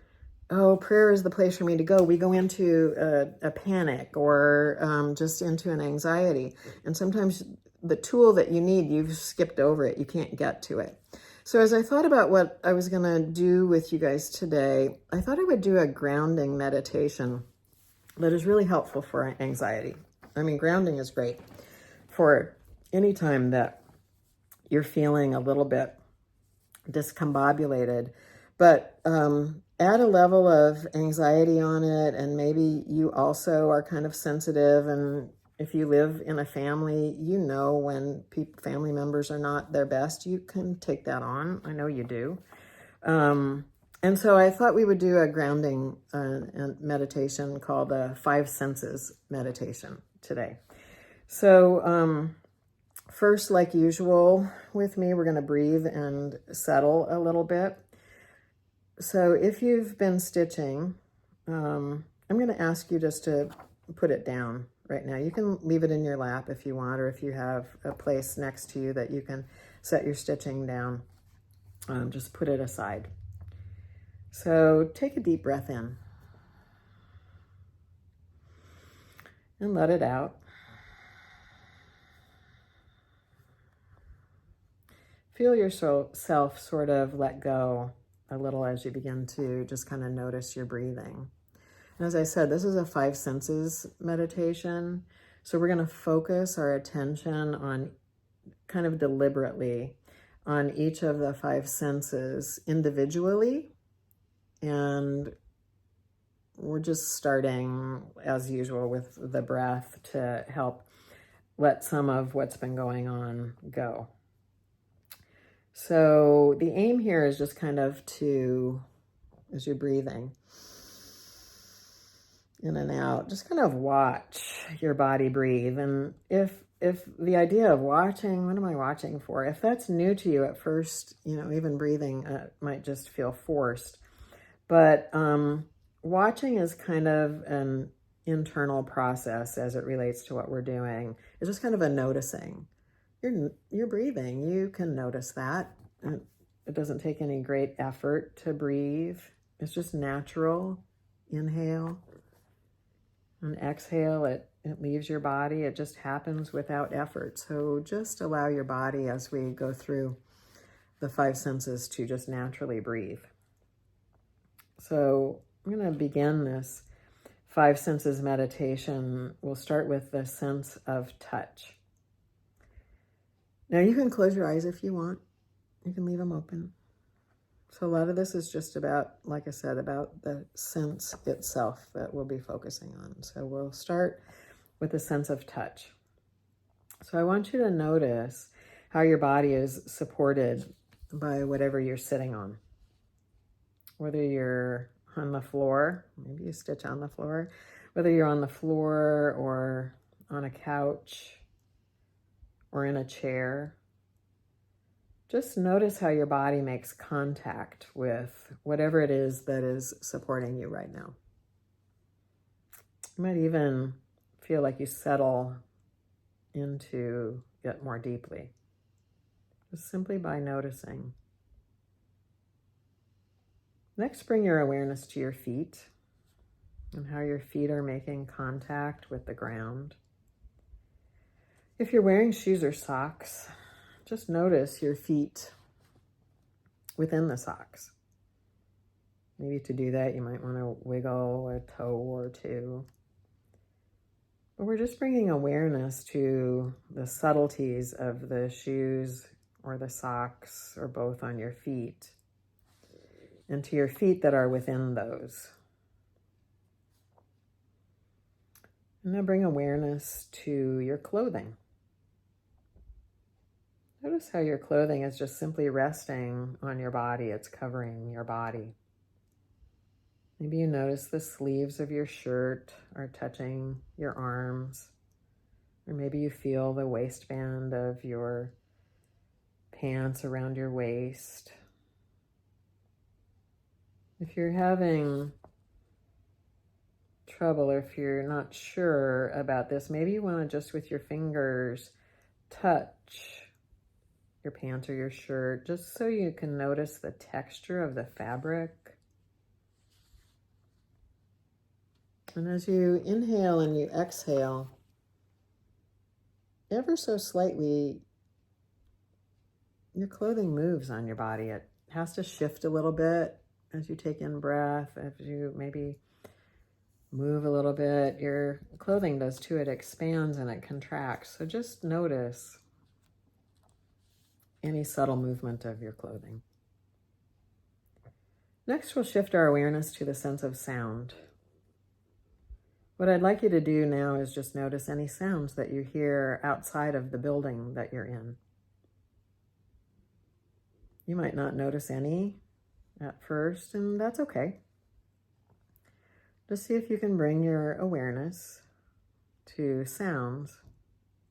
oh, prayer is the place for me to go. We go into a panic, or just into an anxiety. And sometimes the tool that you need, you've skipped over it. You can't get to it. So as I thought about what I was going to do with you guys today, I thought I would do a grounding meditation that is really helpful for anxiety. I mean, grounding is great for any time that you're feeling a little bit discombobulated, but add a level of anxiety on it, and maybe you also are kind of sensitive, and if you live in a family, when family members are not their best, you can take that on. I know you do. And so I thought we would do a grounding meditation called the 5 Senses meditation today. So first, like usual with me, we're going to breathe and settle a little bit. So if you've been stitching, I'm going to ask you just to put it down right now. You can leave it in your lap if you want, or if you have a place next to you that you can set your stitching down, just put it aside. So take a deep breath in and let it out. Feel yourself sort of let go a little as you begin to just kind of notice your breathing. And as I said, this is a 5 senses meditation. So we're going to focus our attention on, kind of deliberately, on each of the 5 senses individually. And we're just starting, as usual, with the breath to help let some of what's been going on go. So the aim here is just kind of to, as you're breathing in and out, just kind of watch your body breathe. And if the idea of watching, what am I watching for? If that's new to you at first, you know, even breathing might just feel forced. But watching is kind of an internal process as it relates to what we're doing. It's just kind of a noticing. You're breathing. You can notice that. It doesn't take any great effort to breathe. It's just natural. Inhale and exhale. It leaves your body. It just happens without effort. So just allow your body, as we go through the 5 senses, to just naturally breathe. So I'm going to begin this 5 senses meditation. We'll start with the sense of touch. Now you can close your eyes if you want. You can leave them open. So a lot of this is just about, like I said, about the sense itself that we'll be focusing on. So we'll start with the sense of touch. So I want you to notice how your body is supported by whatever you're sitting on. Whether you're on the floor, maybe you stitch on the floor, whether you're on the floor or on a couch or in a chair, just notice how your body makes contact with whatever it is that is supporting you right now. You might even feel like you settle into it more deeply, just simply by noticing. Next, bring your awareness to your feet and how your feet are making contact with the ground. If you're wearing shoes or socks, just notice your feet within the socks. Maybe to do that, you might want to wiggle a toe or two. But we're just bringing awareness to the subtleties of the shoes or the socks or both on your feet, and to your feet that are within those. And now bring awareness to your clothing. Notice how your clothing is just simply resting on your body. It's covering your body. Maybe you notice the sleeves of your shirt are touching your arms, or maybe you feel the waistband of your pants around your waist. If you're having trouble, or if you're not sure about this, maybe you want to just with your fingers touch your pants or your shirt, just so you can notice the texture of the fabric. And as you inhale and you exhale, ever so slightly, your clothing moves on your body. It has to shift a little bit as you take in breath. If you maybe move a little bit, your clothing does too. It expands and it contracts. So just notice any subtle movement of your clothing. Next, we'll shift our awareness to the sense of sound. What I'd like you to do now is just notice any sounds that you hear outside of the building that you're in. You might not notice any at first, and that's okay. Just see if you can bring your awareness to sounds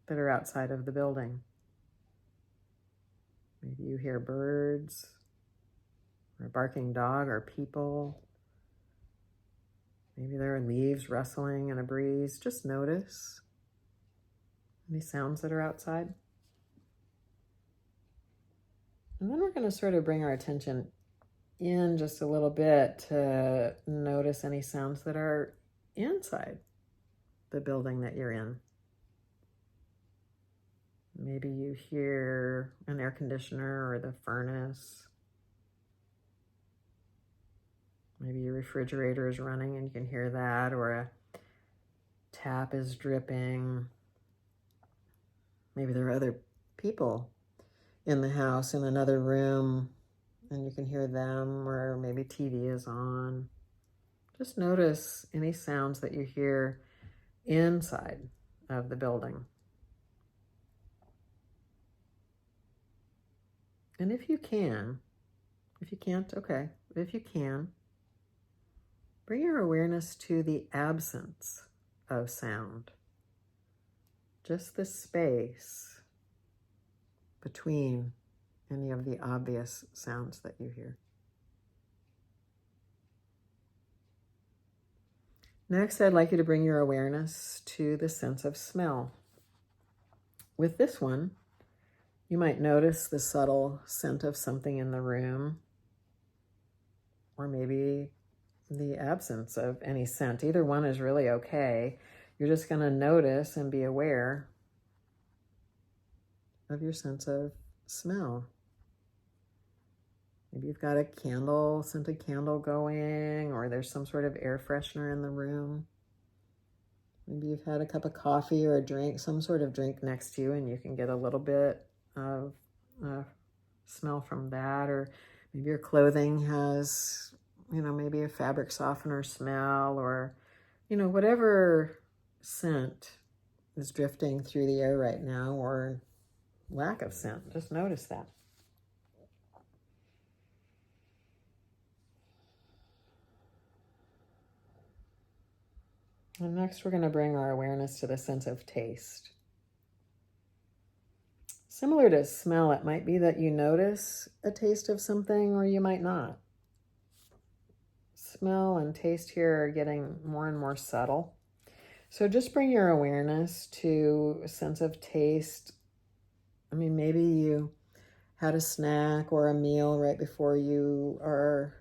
that are outside of the building. Maybe you hear birds, or a barking dog, or people. Maybe there are leaves rustling in a breeze. Just notice any sounds that are outside. And then we're going to sort of bring our attention in just a little bit to notice any sounds that are inside the building that you're in. Maybe you hear an air conditioner or the furnace. Maybe your refrigerator is running and you can hear that, or a tap is dripping. Maybe there are other people in the house in another room and you can hear them, or maybe TV is on. Just notice any sounds that you hear inside of the building. And if you can, if you can't, okay, if you can, bring your awareness to the absence of sound. Just the space between any of the obvious sounds that you hear. Next, I'd like you to bring your awareness to the sense of smell. With this one, you might notice the subtle scent of something in the room, or maybe the absence of any scent. Either one is really okay. You're just going to notice and be aware of your sense of smell. Maybe you've got a candle, scented candle going, or there's some sort of air freshener in the room. Maybe you've had a cup of coffee or a drink, some sort of drink next to you, and you can get a little bit of smell from that. Or maybe your clothing has, maybe a fabric softener smell, or, whatever scent is drifting through the air right now, or lack of scent. Just notice that. And next, we're going to bring our awareness to the sense of taste. Similar to smell, it might be that you notice a taste of something, or you might not. Smell and taste here are getting more and more subtle. So just bring your awareness to a sense of taste. Maybe you had a snack or a meal right before you are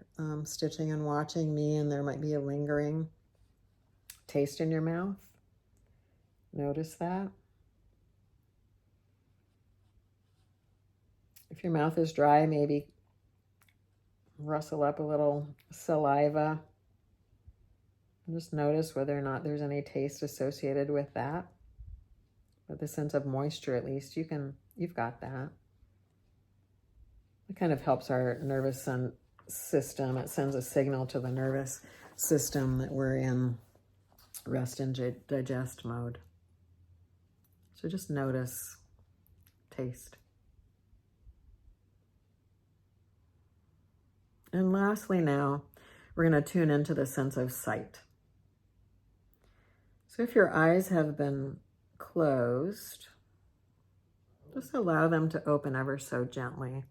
stitching and watching me, and there might be a lingering taste in your mouth. Notice that. If your mouth is dry, maybe rustle up a little saliva. And just notice whether or not there's any taste associated with that. But the sense of moisture, at least, you've got that. It kind of helps our nervous system. It sends a signal to the nervous system that we're in rest and digest mode. So just notice taste. And lastly now, we're going to tune into the sense of sight. So if your eyes have been closed, just allow them to open ever so gently.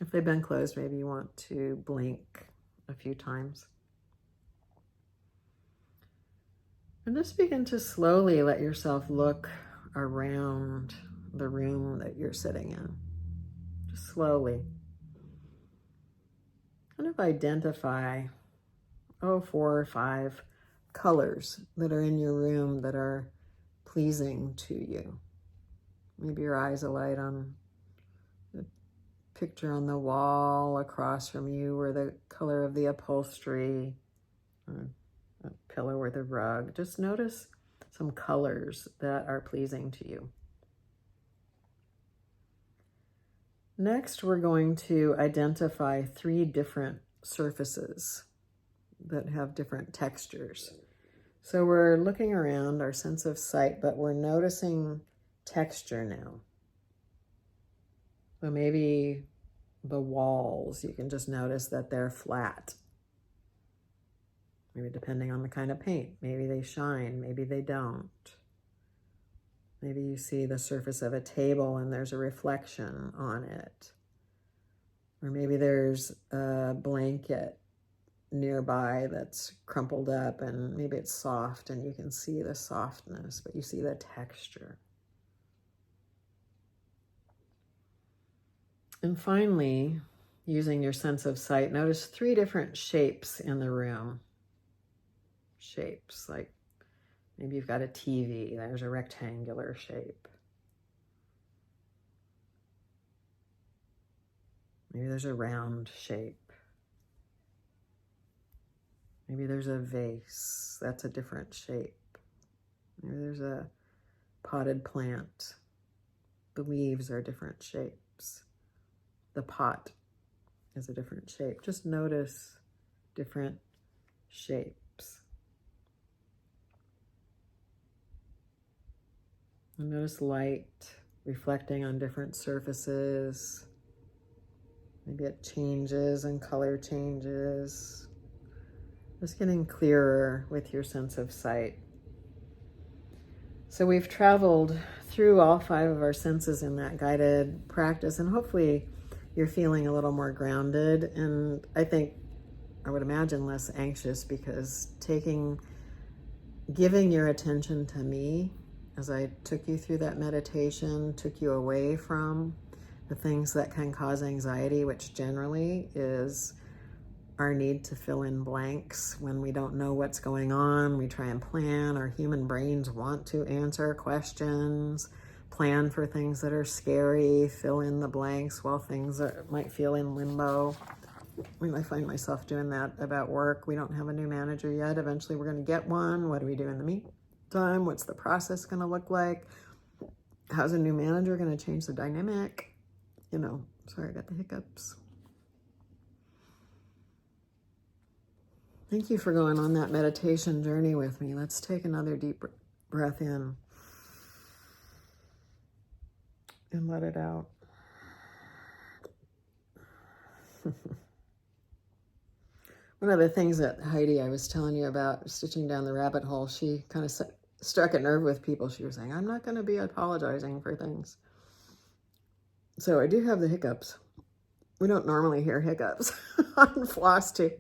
If they've been closed, maybe you want to blink a few times. And just begin to slowly let yourself look around the room that you're sitting in. Just slowly. Kind of identify, 4 or 5 colors that are in your room that are pleasing to you. Maybe your eyes alight on the picture on the wall across from you, or the color of the upholstery, or a pillow or the rug. Just notice some colors that are pleasing to you. Next, we're going to identify 3 different surfaces that have different textures. So we're looking around our sense of sight, but we're noticing texture now. So maybe the walls, you can just notice that they're flat. Maybe depending on the kind of paint, maybe they shine, maybe they don't. Maybe you see the surface of a table and there's a reflection on it. Or maybe there's a blanket nearby that's crumpled up and maybe it's soft and you can see the softness, but you see the texture. And finally, using your sense of sight, notice 3 different shapes in the room. Shapes, like maybe you've got a TV, there's a rectangular shape. Maybe there's a round shape. Maybe there's a vase, that's a different shape. Maybe there's a potted plant. The leaves are different shapes. The pot is a different shape. Just notice different shapes. And notice light reflecting on different surfaces. Maybe it changes and color changes. Just getting clearer with your sense of sight. So we've traveled through all 5 of our senses in that guided practice, and hopefully you're feeling a little more grounded, and I would imagine less anxious, because giving your attention to me as I took you through that meditation, took you away from the things that can cause anxiety, which generally is our need to fill in blanks when we don't know what's going on. We try and plan. Our human brains want to answer questions, plan for things that are scary, fill in the blanks while things might feel in limbo. I find myself doing that about work. We don't have a new manager yet. Eventually we're going to get one. What do we do in the meantime? What's the process going to look like? How's a new manager going to change the dynamic? Sorry, I got the hiccups. Thank you for going on that meditation journey with me. Let's take another deep breath in and let it out. One of the things that Heidi, I was telling you about, stitching down the rabbit hole, she kind of struck a nerve with people. She was saying, I'm not going to be apologizing for things. So I do have the hiccups. We don't normally hear hiccups on FlossTube.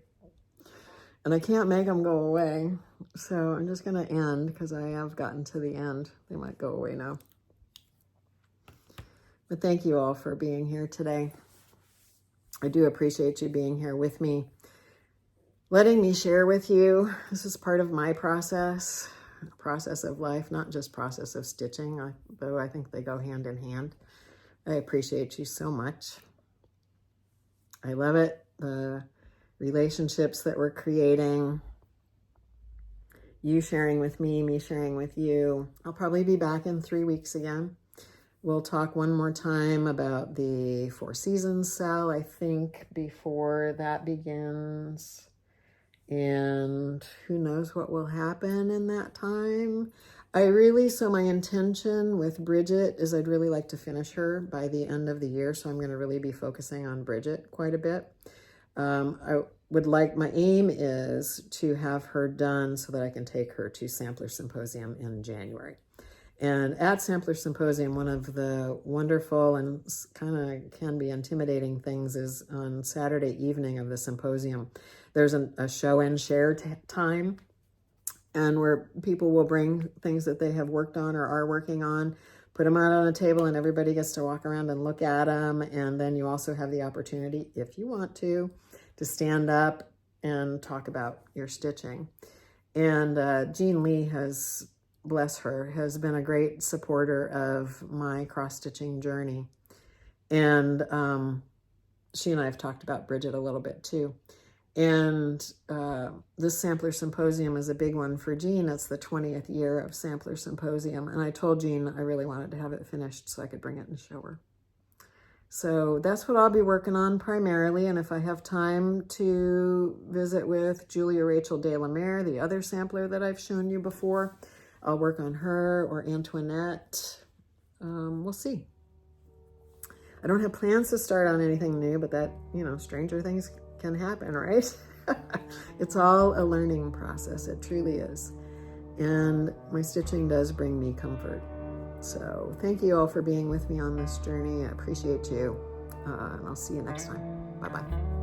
And I can't make them go away. So I'm just going to end, because I have gotten to the end. They might go away now. But thank you all for being here today. I do appreciate you being here with me, letting me share with you. This is part of my process of life, not just process of stitching, though I think they go hand in hand. I appreciate you so much. I love it. The relationships that we're creating, you sharing with me sharing with you. I'll probably be back in 3 weeks again. We'll talk one more time about the 4 seasons sale, I think, before that begins. And who knows what will happen in that time. So my intention with Bridget is I'd really like to finish her by the end of the year. So I'm going to really be focusing on Bridget quite a bit. My aim is to have her done so that I can take her to Sampler Symposium in January. And at Sampler Symposium, one of the wonderful and kind of can be intimidating things is on Saturday evening of the symposium, there's a show and share time, and where people will bring things that they have worked on or are working on, put them out on a table, and everybody gets to walk around and look at them. And then you also have the opportunity, if you want to stand up and talk about your stitching. And Jean Lee has, bless her, has been a great supporter of my cross-stitching journey. And she and I have talked about Bridget a little bit too. And this Sampler Symposium is a big one for Jean. It's the 20th year of Sampler Symposium. And I told Jean I really wanted to have it finished so I could bring it and show her. So that's what I'll be working on primarily. And if I have time to visit with Julia Rachel de la Mare, the other sampler that I've shown you before, I'll work on her, or Antoinette. We'll see. I don't have plans to start on anything new, but that, stranger things can happen, right? It's all a learning process. It truly is. And my stitching does bring me comfort. So thank you all for being with me on this journey. I appreciate you. And I'll see you next time. Bye-bye.